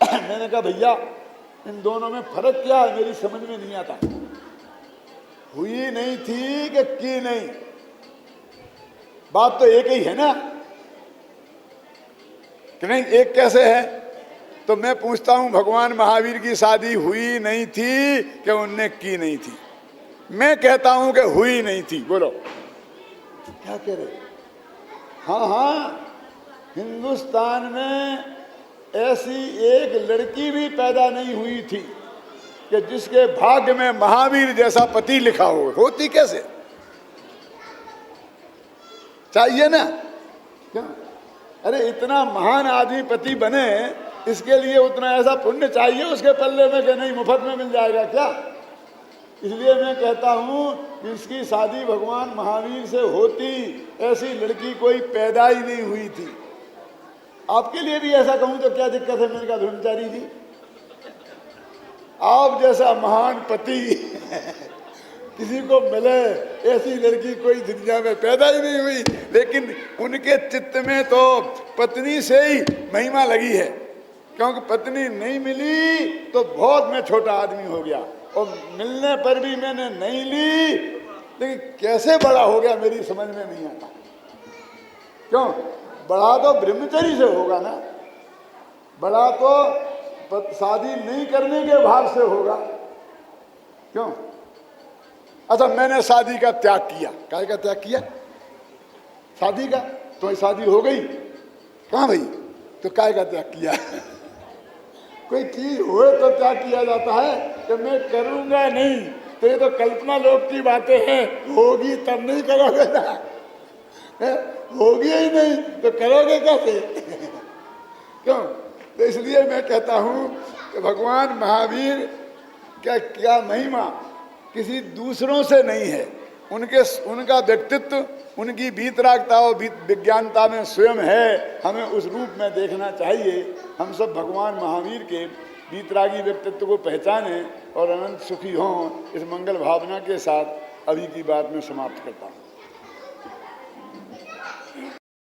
मैंने कहा भैया इन दोनों में फर्क क्या है, मेरी समझ में नहीं आता। हुई नहीं थी कि की नहीं, बात तो एक ही है ना, कि नहीं? एक कैसे है? तो मैं पूछता हूं, भगवान महावीर की शादी हुई नहीं थी कि उनने की नहीं थी? मैं कहता हूं कि हुई नहीं थी। बोलो क्या कह रहे? हाँ, हिंदुस्तान में ऐसी एक लड़की भी पैदा नहीं हुई थी कि जिसके भाग्य में महावीर जैसा पति लिखा हो। होती कैसे? चाहिए ना? क्या? अरे इतना महान आदमी पति बने, इसके लिए उतना ऐसा पुण्य चाहिए उसके पल्ले में कि नहीं मुफ्त में मिल जाएगा क्या? इसलिए मैं कहता हूं कि इसकी शादी भगवान महावीर से होती, ऐसी लड़की कोई पैदा ही नहीं हुई थी। आपके लिए भी ऐसा कहूं तो क्या दिक्कत है? मैंने कहा ब्रह्मचारी जी, आप जैसा महान पति किसी को मिले, ऐसी लड़की कोई दुनिया में पैदा ही नहीं हुई। लेकिन उनके चित्त में तो पत्नी से ही महिमा लगी है, क्योंकि पत्नी नहीं मिली तो बहुत मैं छोटा आदमी हो गया, और मिलने पर भी मैंने नहीं ली। लेकिन कैसे बड़ा हो गया मेरी समझ में नहीं आता। क्यों? बड़ा तो ब्रह्मचर्य से होगा ना, बड़ा तो शादी नहीं करने के भाव से होगा। क्यों? अच्छा, मैंने शादी का त्याग किया। काय का त्याग किया? शादी का। तो शादी हो गई, कहाँ भाई? तो काय का त्याग किया? कोई चीज हुए तो त्याग किया जाता है कि मैं करूंगा नहीं, तो ये तो कल्पना लोग की बातें हैं। होगी तब नहीं करोगे ना, होगी ही नहीं तो करोगे कैसे? क्यों? तो इसलिए मैं कहता हूं कि भगवान महावीर क्या महिमा किसी दूसरों से नहीं है। उनका व्यक्तित्व, उनकी वीतरागता और विज्ञानता में स्वयं है। हमें उस रूप में देखना चाहिए। हम सब भगवान महावीर के वीतरागी व्यक्तित्व को पहचानें और अनंत सुखी हों। इस मंगल भावना के साथ अभी की बात में समाप्त करता हूँ।